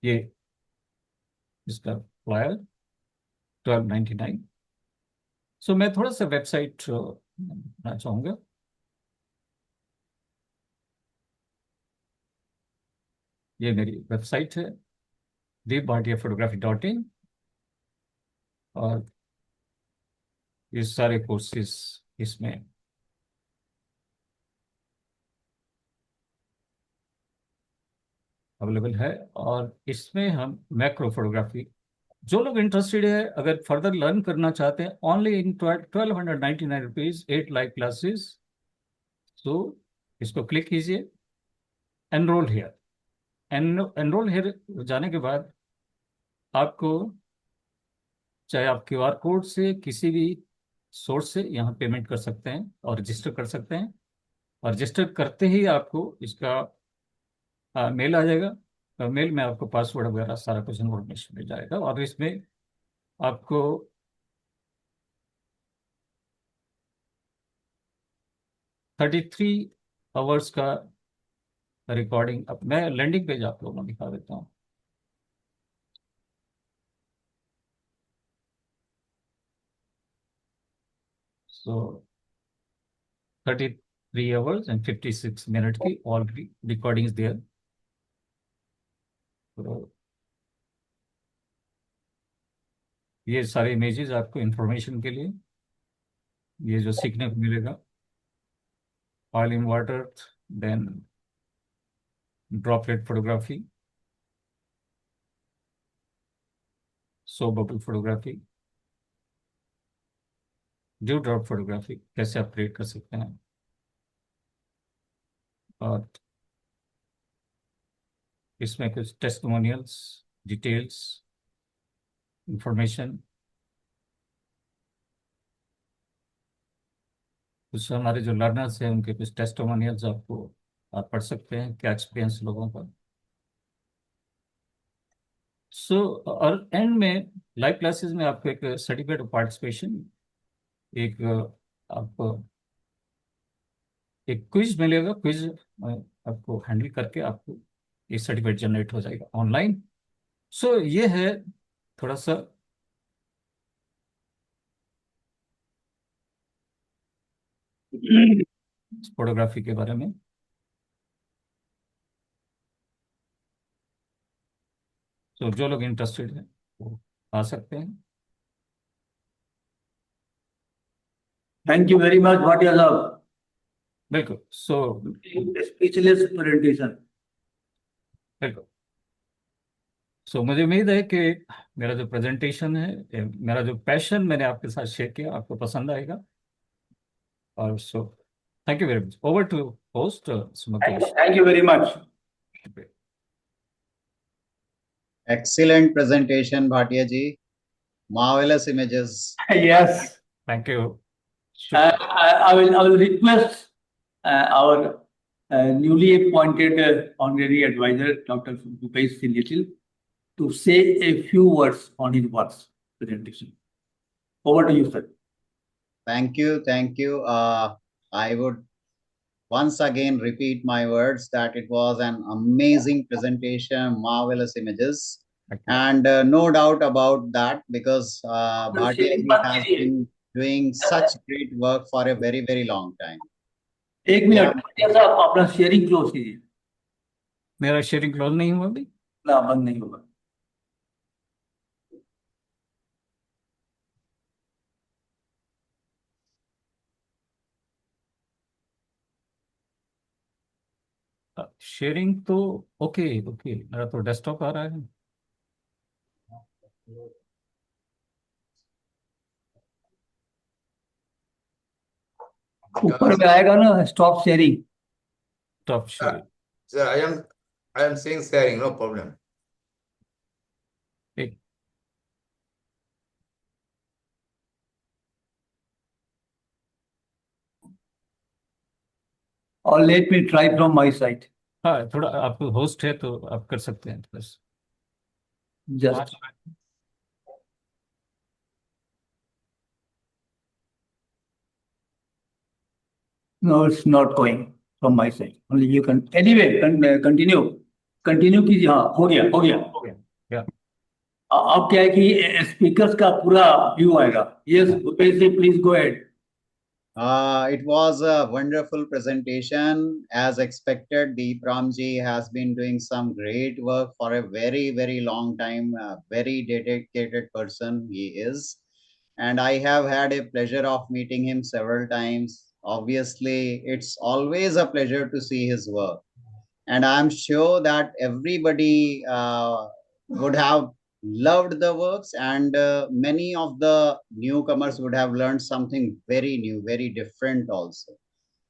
ये इसका फ्लायर 1299। सो मैं थोड़ा सा वेबसाइट बनाना चाहूँगा। ये मेरी वेबसाइट है dhanbadcameraclub.in। और ये सारे कोर्सेज इसमें अवेलेबल है। और इसमें हम मैक्रो फोटोग्राफी, जो लोग इंटरेस्टेड है, अगर फर्दर लर्न करना चाहते हैं, only in 1299 rupees 8 live classes. So इसको क्लिक कीजिए, एनरोल हेयर। एनरोल हेयर जाने के बाद आपको, चाहे आप QR कोड से किसी भी सोर्स से यहाँ पेमेंट कर सकते हैं और रजिस्टर कर सकते हैं। और रजिस्टर करते ही आपको इसका मेल आ जाएगा। मेल में आपको पासवर्ड वगैरह सारा कुछ इन्फॉर्मेशन मिल जाएगा। और इसमें आपको 33 आवर्स का रिकॉर्डिंग, अब मैं लैंडिंग पेज आप लोगों को दिखा देता हूँ। सो 33 आवर्स एंड 56 मिनट की ऑलरेडी रिकॉर्डिंग्स देयर। तो ये सारे इमेजेस आपको इंफॉर्मेशन के लिए, ये जो सीखने को मिलेगा, oil in water, then droplet photography, so bubble photography, dew drop photography कैसे आप क्रिएट कर सकते हैं। और इसमें कुछ टेस्टिमोनियल्स, डिटेल्स, इंफॉर्मेशन, कुछ हमारे जो लर्नर्स हैं उनके कुछ टेस्टिमोनियल्स आपको, आप पढ़ सकते हैं क्या एक्सपीरियंस लोगों का। सो और एंड में लाइव क्लासेस में आपको एक सर्टिफिकेट ऑफ पार्टिसिपेशन, एक आपको एक क्विज मिलेगा। क्विज आपको हैंडल करके आपको एक सर्टिफिकेट जनरेट हो जाएगा ऑनलाइन। सो ये है थोड़ा सा फोटोग्राफी के बारे में। तो जो लोग इंटरेस्टेड हैं वो आ सकते हैं। Thank you very much Bhatia साहब, बिल्कुल। सो स्पीचलेस प्रेजेंटेशन। बिल्कुल। सो मुझे उम्मीद है कि मेरा जो प्रेजेंटेशन है, मेरा जो पैशन मैंने आपके साथ शेयर किया, आपको पसंद आएगा। और so thank you very much. Over to host Mukesh. Thank you very much. Excellent presentation, Bhatia ji. Marvelous images. Yes. Thank you. I will request our newly appointed honorary advisor, Dr. Bhupesh Little, to say a few words on his works presentation. Over to you, sir. Thank you. Thank you. I would once again repeat my words that it was an amazing presentation, marvelous images. Thank you. And no doubt about that, because Bhatia ji has been doing such great work for a very, very long time. एक minute Bhatia साहब अपना sharing close कीजिए। मेरा sharing close नहीं हुआ अभी? ना, बंद नहीं होगा। शेयरिंग तो ओके ओके, मेरा तो डेस्कटॉप आ रहा है। ऊपर में आएगा ना stop sharing. Stop sharing. Sir, I am saying sharing, no problem. और let me try from my side. हाँ, थोड़ा आप होस्ट है तो आप कर सकते हैं बस। Just no, it's not going from my side. Only you can. Anyway, continue. Continue कीजिए। हाँ, हो गया, हो गया। Yeah. अब क्या है कि स्पीकर्स का पूरा व्यू आएगा। Yes, Bhupesh ji, please go ahead. It was a wonderful presentation. As expected, Deep Ramji has been doing some great work for a very, very long time. A very dedicated person he is. And I have had a pleasure of meeting him several times. Obviously, it's always a pleasure to see his work. And I'm sure that everybody would have loved the works, and many of the newcomers would have learned something very new, very different also.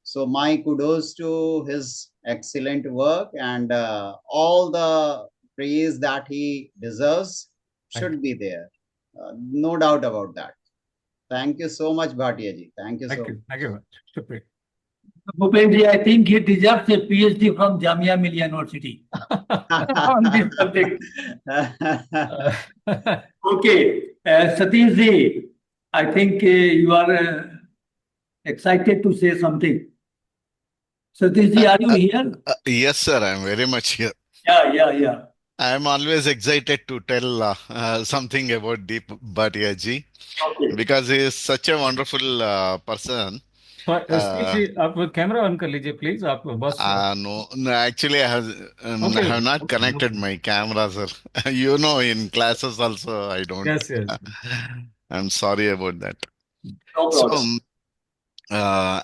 So my kudos to his excellent work, and all the praise that he deserves should be there. No doubt about that. Thank you so much, Bhatia ji. Thank you so much. Thank you much. Shukriya. Bhupesh ji, I think he deserves a PhD from Jamia Millia University on this subject. Okay, Satish ji, I think you are excited to say something. Satish ji, are you here? Yes, sir, I'm very much here. Yeah. I'm always excited to tell something about Deep Bhatia ji, Okay. because he is such a wonderful person. Steve ji, आप camera on कर लीजिए please. आप बस No, actually, I have not connected my camera, sir. You know, in classes also, I don't. Yes. I'm sorry about that. No problem. So,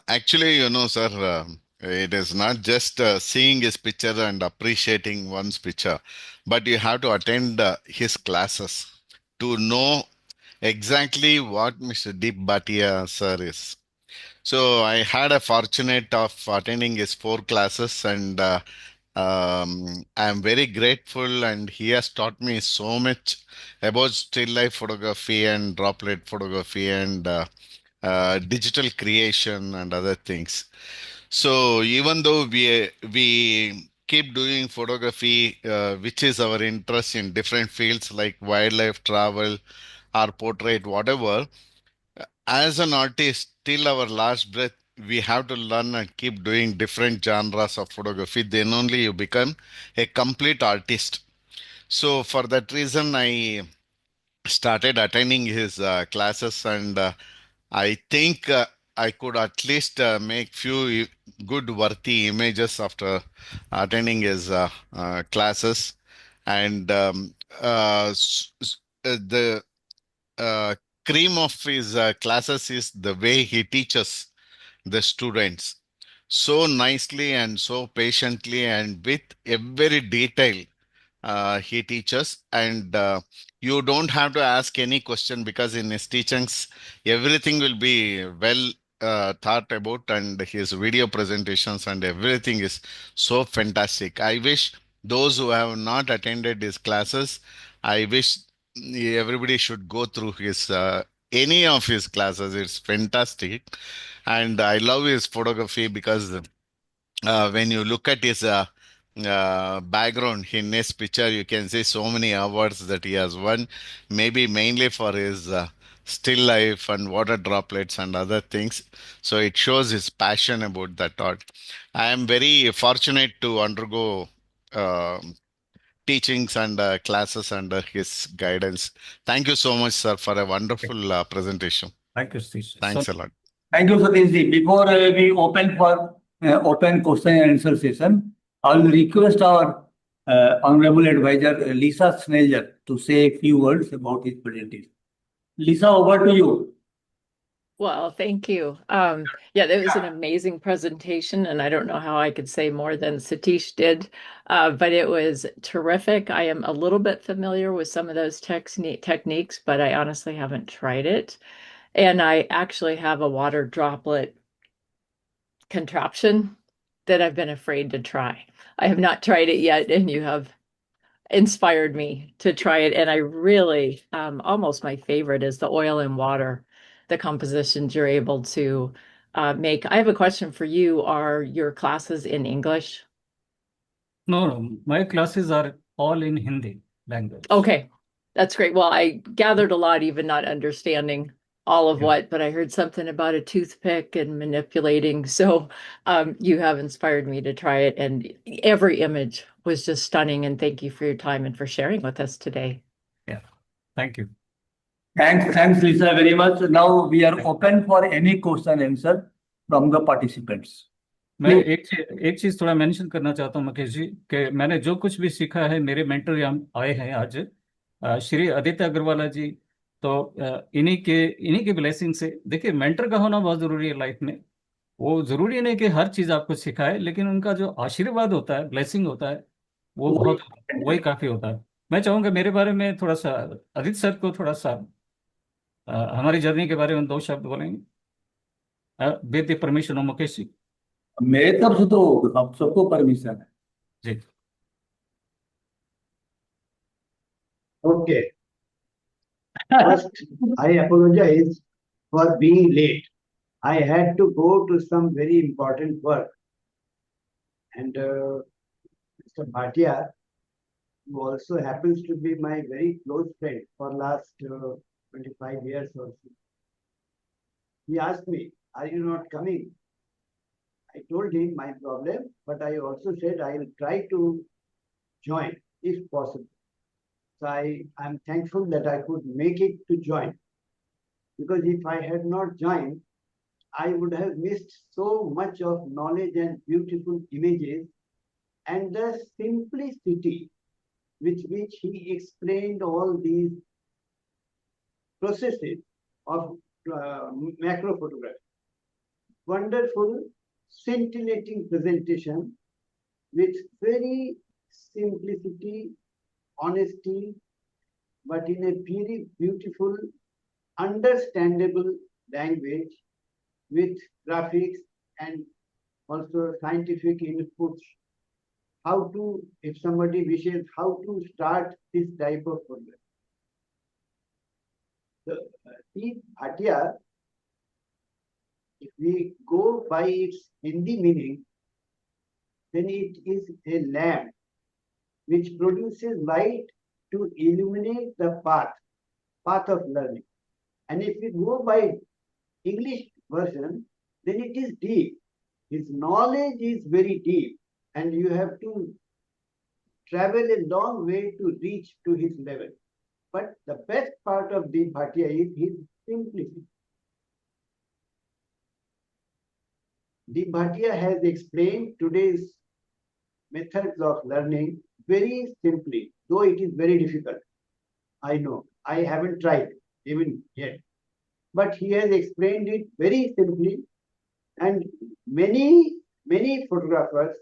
actually, you know, sir, it is not just seeing his picture and appreciating one's picture, but you have to attend his classes to know exactly what Mr. Deep Bhatia sir is. So I had a fortunate of attending his 4 classes, and I am very grateful, and he has taught me so much about still life photography and droplet photography and digital creation and other things. So even though we keep doing photography, which is our interest in different fields like wildlife, travel, or portrait, whatever, as an artist, till our last breath, we have to learn and keep doing different genres of photography. Then only you become a complete artist. So for that reason, I started attending his classes, and I think I could at least make few good worthy images after attending his classes. And the uh, cream of his classes is the way he teaches the students so nicely and so patiently and with every detail he teaches, and you don't have to ask any question because in his teachings, everything will be well thought about, and his video presentations and everything is so fantastic. I wish those who have not attended his classes, I wish everybody should go through his any of his classes. It's fantastic, and I love his photography because when you look at his background in his picture, you can see so many awards that he has won, maybe mainly for his still life and water droplets and other things. So it shows his passion about that art. I am very fortunate to undergo teachings and classes under his guidance. Thank you so much, sir, for a wonderful presentation. Thank you, Satish. Thanks a lot. Thank you, Satish ji. Before we open for open question and answer session, I will request our honorable advisor Lisa Snelger to say a few words about his presentation. Lisa, over to you. Well, thank you. Yeah, that was an amazing presentation, and I don't know how I could say more than Satish did, but it was terrific. I am a little bit familiar with some of those techniques, but I honestly haven't tried it. And I actually have a water droplet contraption that I've been afraid to try. I have not tried it yet, and you have inspired me to try it. And I really, almost my favorite is the oil and water, the compositions you're able to make. I have a question for you. Are your classes in English? No, my classes are all in Hindi language. Okay, that's great. Well, I gathered a lot, even not understanding all of what, but I heard something about a toothpick and manipulating. So you have inspired me to try it. And every image was just stunning. And thank you for your time and for sharing with us today. Yeah, thank you. Thanks, Lisa, very much. Now we are open for any question and answer from the participants. मैं एक चीज थोड़ा mention करना चाहता हूँ मुकेश जी कि मैंने जो कुछ भी सीखा है, मेरे मेंटर आए हैं आज श्री आदित्य अग्रवाला जी, तो इन्हीं के ब्लेसिंग से। देखिए, मेंटर का होना बहुत जरूरी है लाइफ में। वो जरूरी नहीं कि हर चीज आपको सिखाए, लेकिन उनका जो आशीर्वाद होता है, ब्लेसिंग होता है, वो बहुत वही काफी होता है। मैं चाहूंगा मेरे बारे में थोड़ा सा आदित्य सर को थोड़ा सा हमारी जर्नी के बारे में 2 शब्द बोलेंगे with the permission of Mukesh ji. मेरे तरफ से तो आप सबको परमिशन है जी। Okay. First, I apologize for being late. I had to go to some very important work. And Mr. Bhatia, who also happens to be my very close friend for last 25 years or so, he asked me, are you not coming? I told him my problem, but I also said I will try to join if possible. So I'm thankful that I could make it to join, because if I had not joined, I would have missed so much of knowledge and beautiful images and the simplicity with which he explained all these processes of macro photography. Wonderful, scintillating presentation with very simplicity, honesty, but in a very beautiful, understandable language with graphics and also scientific inputs. How to, if somebody wishes, how to start this type of program. The Bhatia, if we go by its Hindi meaning, then it is a lamp which produces light to illuminate the path of learning. And if we go by English version, then it is deep. His knowledge is very deep, and you have to travel a long way to reach to his level. But the best part of the Bhatia is his simplicity. The Bhatia has explained today's methods of learning very simply, though it is very difficult. I know, I haven't tried even yet. But he has explained it very simply, and many photographers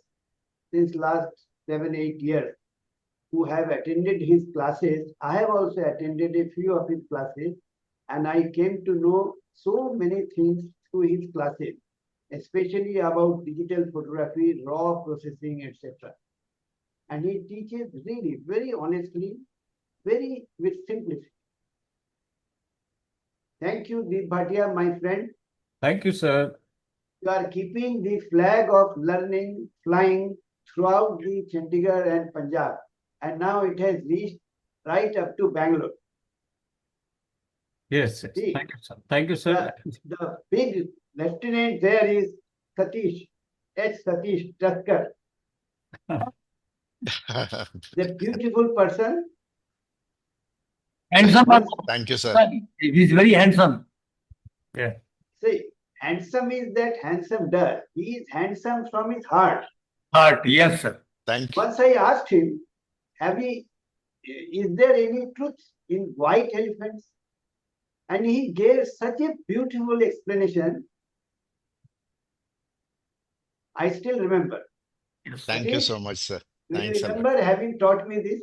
since last 7-8 years, who have attended his classes. I have also attended a few of his classes, and I came to know so many things through his classes, especially about digital photography, raw processing, etc. And he teaches really very honestly, very with simplicity. Thank you, Deep Bhatia, my friend. Thank you, sir. You are keeping the flag of learning flying throughout the Chandigarh and Punjab. And now it has reached right up to Bangalore. Yes, yes. See, Thank you, sir. Thank you, sir. the big lieutenant there is Satish, Satish Taskar. The beautiful person. Handsome. Thank you, sir. He's very handsome. Yeah. See, handsome is that handsome does. He is handsome from his heart. Heart, yes, sir. Thank you. Once I asked him, is there any truth in white elephants? And he gave such a beautiful explanation. I still remember. Thank you so much, sir. Do you Thanks a lot. remember having taught me this?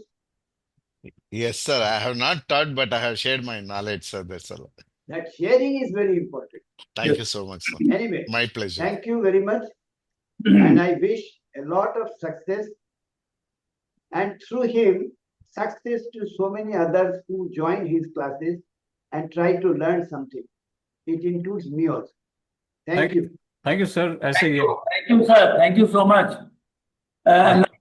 Yes, sir. I have not taught, but I have shared my knowledge, sir. That's all. That sharing is very important. Thank you so much, sir. Anyway, My pleasure. thank you very much. And I wish a lot of success. And through him, success to so many others who join his classes and try to learn something. It includes me also. Thank you. Thank you, sir. Thank you, sir. Thank you so much.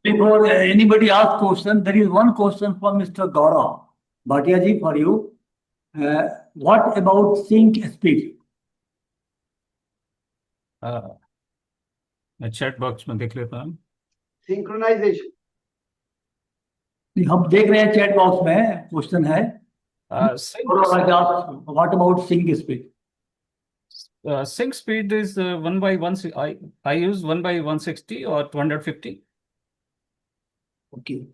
Before anybody asks question, there is one question from Mr. Gaurav Bhatia ji for you. What about sync speed? मैं chat box में देख लेता हूँ. Synchronization. हम देख रहे हैं chat box में क्वेश्चन है. What about sync speed? Sync speed is 1 by 1. I use 1 by 160 or 250. Okay.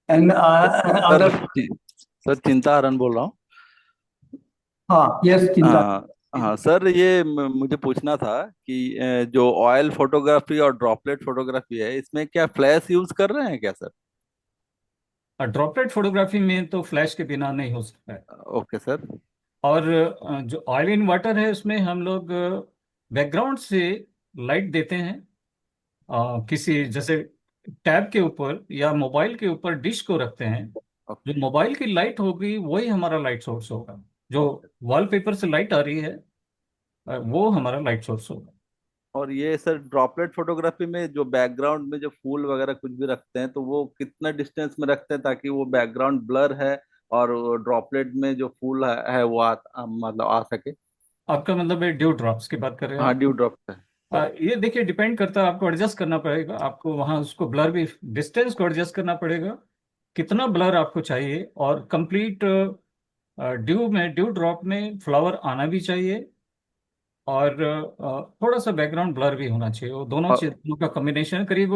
And other. Sir Chintaharan बोल रहा हूँ. हाँ, यस चिंता. हाँ सर, ये मुझे पूछना था कि जो ऑयल फोटोग्राफी और ड्रॉपलेट फोटोग्राफी है, इसमें क्या फ्लैश यूज कर रहे हैं क्या सर? ड्रॉपलेट फोटोग्राफी में तो फ्लैश के बिना नहीं हो सकता है. Okay sir. और जो ऑयल इन वाटर है उसमें हम लोग बैकग्राउंड से लाइट देते हैं. किसी जैसे टैब के ऊपर या मोबाइल के ऊपर डिश को रखते हैं. जो मोबाइल की लाइट होगी वही हमारा लाइट सोर्स होगा. जो वॉलपेपर से लाइट आ रही है वो हमारा लाइट सोर्स होगा. और ये सर ड्रॉपलेट फोटोग्राफी में जो बैकग्राउंड में जो फूल वगैरह कुछ भी रखते हैं तो वो कितना डिस्टेंस में रखते हैं ताकि वो बैकग्राउंड ब्लर है और ड्रॉपलेट में जो फूल है वो मतलब आ सके? आपका मतलब है ड्यू ड्रॉप्स की बात कर रहे हैं? हाँ, ड्यू ड्रॉप है. ये देखिए डिपेंड करता है. आपको एडजस्ट करना पड़ेगा. आपको वहाँ उसको ब्लर भी डिस्टेंस को एडजस्ट करना पड़ेगा. कितना ब्लर आपको चाहिए और कंप्लीट ड्यू ड्रॉप में फ्लावर आना भी चाहिए और थोड़ा सा बैकग्राउंड ब्लर भी होना चाहिए. वो दोनों चीजों का कॉम्बिनेशन करीब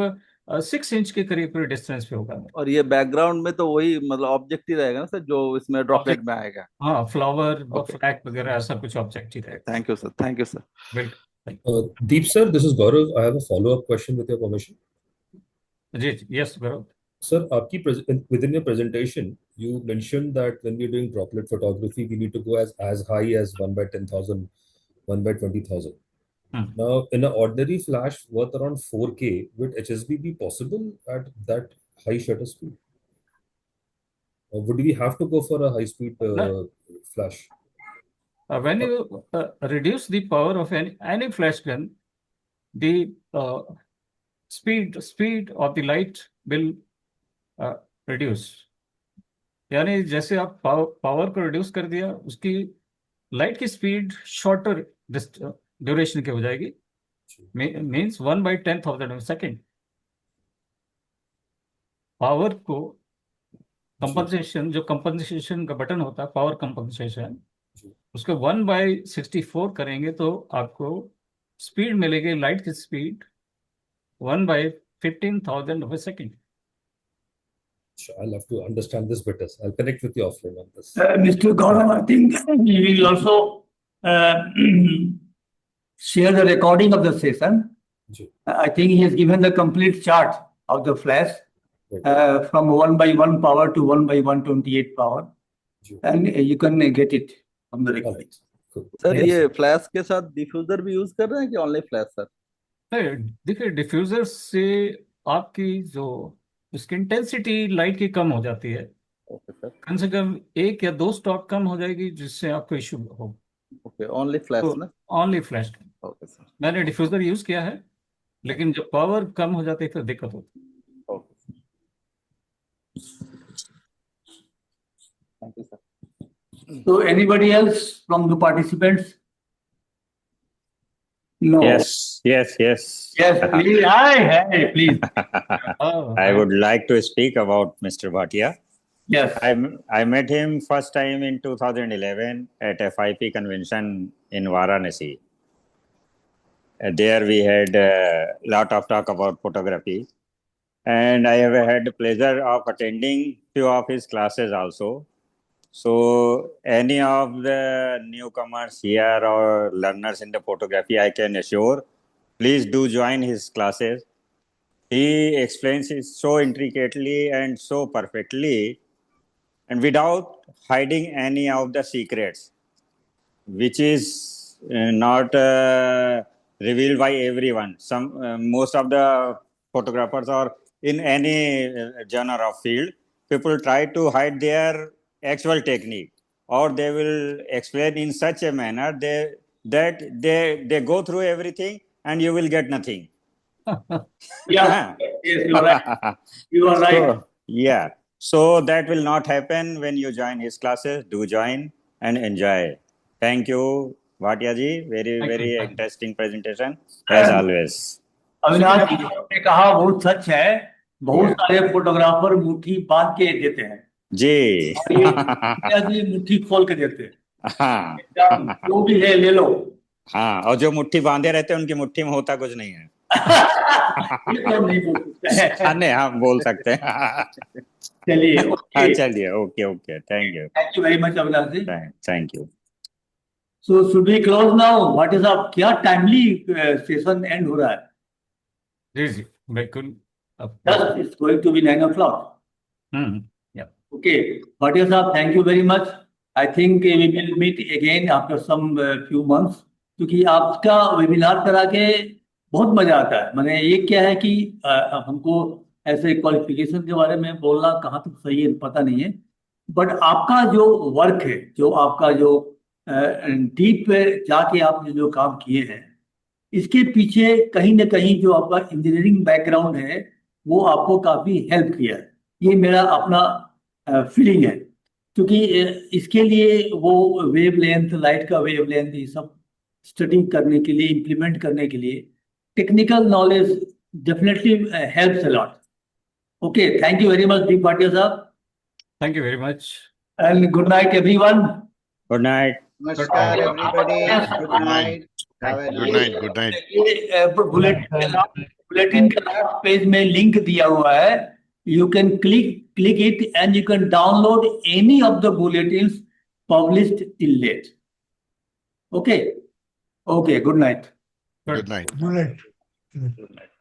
6 इंच के करीब डिस्टेंस पे होगा. और ये बैकग्राउंड में तो वही मतलब ऑब्जेक्ट ही रहेगा ना सर जो इसमें ड्रॉपलेट में आएगा? हाँ, फ्लावर फ्लैग वगैरह ऐसा कुछ ऑब्जेक्ट ही रहेगा. Thank you sir. Thank you sir. बिल्कुल. Deep sir, this is Gaurav. I have a follow-up question with your permission. जी, yes, Gaurav. Sir, within your presentation, you mentioned that when we're doing droplet photography, we need to go as high as 1 by 10,000, 1 by 20,000. Now, in an ordinary flash worth around 4K, would HSB be possible at that high shutter speed? Or would we have to go for a high-speed flash? When you reduce the power of any flash gun, the speed of the light will reduce. यानी जैसे आप power को reduce कर दिया, उसकी light की speed shorter duration की हो जाएगी. Means 1 by 10,000 second. पावर को कंपनसेशन, जो कंपनसेशन का बटन होता है पावर कंपनसेशन, उसको 1 by 64 करेंगे तो आपको स्पीड मिलेगी, लाइट की speed 1 by 15,000 second. I'll have to understand this better. I'll connect with you offline on this. Mr. Gaurav, I think we will also share the recording of the session. I think he has given the complete chart of the flash. from 1/1 power to 1/128 power, and you can get it from the recording. Sir Yes. ये flash के साथ diffuser भी use कर रहे हैं कि only flash sir? देखिए diffuser से आपकी जो उसकी इंटेंसिटी लाइट की कम हो जाती है, ओके सर, कम से कम 1 या 2 स्टॉक कम हो जाएगी, जिससे आपको इश्यू हो। ओके ओनली फ्लैश ना? Only flash. ओके सर, मैंने डिफ्यूजर यूज किया है, लेकिन जब पावर कम हो जाती है फिर दिक्कत होती है। Okay thank you sir. So anybody else from the participants? No. Yes, yes, yes. Yes, please. Hi, please. Oh, I would like to speak about Mr. Bhatia. Yes. I met him first time in 2011 at FIP convention in Varanasi. There we had a lot of talk about photography, and I have had the pleasure of attending few of his classes also. So any of the newcomers here or learners in the photography, I can assure, please do join his classes. He explains it so intricately and so perfectly, and without hiding any of the secrets, which is not revealed by everyone. Most of the photographers or in any genre of field, people try to hide their actual technique, or they will explain in such a manner that they go through everything and you will get nothing. Yeah, yes, you are right. You are right. So, yeah. So that will not happen when you join his classes. Do join and enjoy. Thank you, Bhatia ji. Very, Thank very you. interesting presentation as always. Avinash ji ने कहा बहुत सच है, बहुत Yeah. सारे photographer मुट्ठी बांध के देते हैं, जी. और ये भैया जी मुट्ठी खोल के देते हैं। हाँ. जो भी है ले लो। हाँ, और जो मुट्ठी बांधे रहते हैं उनकी मुट्ठी में होता कुछ नहीं है। ये तो नहीं बोल सकते हैं। नहीं, हम बोल सकते हैं। चलिए, हाँ, चलिए, okay, thank you, thank you very much Avinash ji. Thank you. So should we close now? What is up? क्या टाइमली सेशन एंड हो रहा है? जी जी बिल्कुल। Just it's going to be 9 o'clock. Yeah. Okay, Bhatia साहब, thank you very much. I think we will meet again after some few months. क्योंकि आपका webinar करा के बहुत मजा आता है। मैंने ये क्या है कि हमको ऐसे क्वालिफिकेशन के बारे में बोलना कहाँ तक सही है पता नहीं है, बट आपका जो वर्क है, जो आपका जो डीप जाके आपने जो काम किए हैं, इसके पीछे कहीं ना कहीं जो आपका इंजीनियरिंग बैकग्राउंड है वो आपको काफी हेल्प किया है। ये मेरा अपना फीलिंग है, क्योंकि इसके लिए वो वेवलेंथ, लाइट का वेवलेंथ, ये सब स्टडी करने के लिए, इम्प्लीमेंट करने के लिए technical knowledge definitely helps a lot. Okay, thank you very much दी भाटिया साहब। Thank you very much and good night everyone. Good night. Namaskar, everybody. Good night. Have a Good nice night. Good night. Bulletin के last page में link दिया हुआ है, you can click it and you can download any of the bulletins published till date. Okay, good night. Good night. Good night.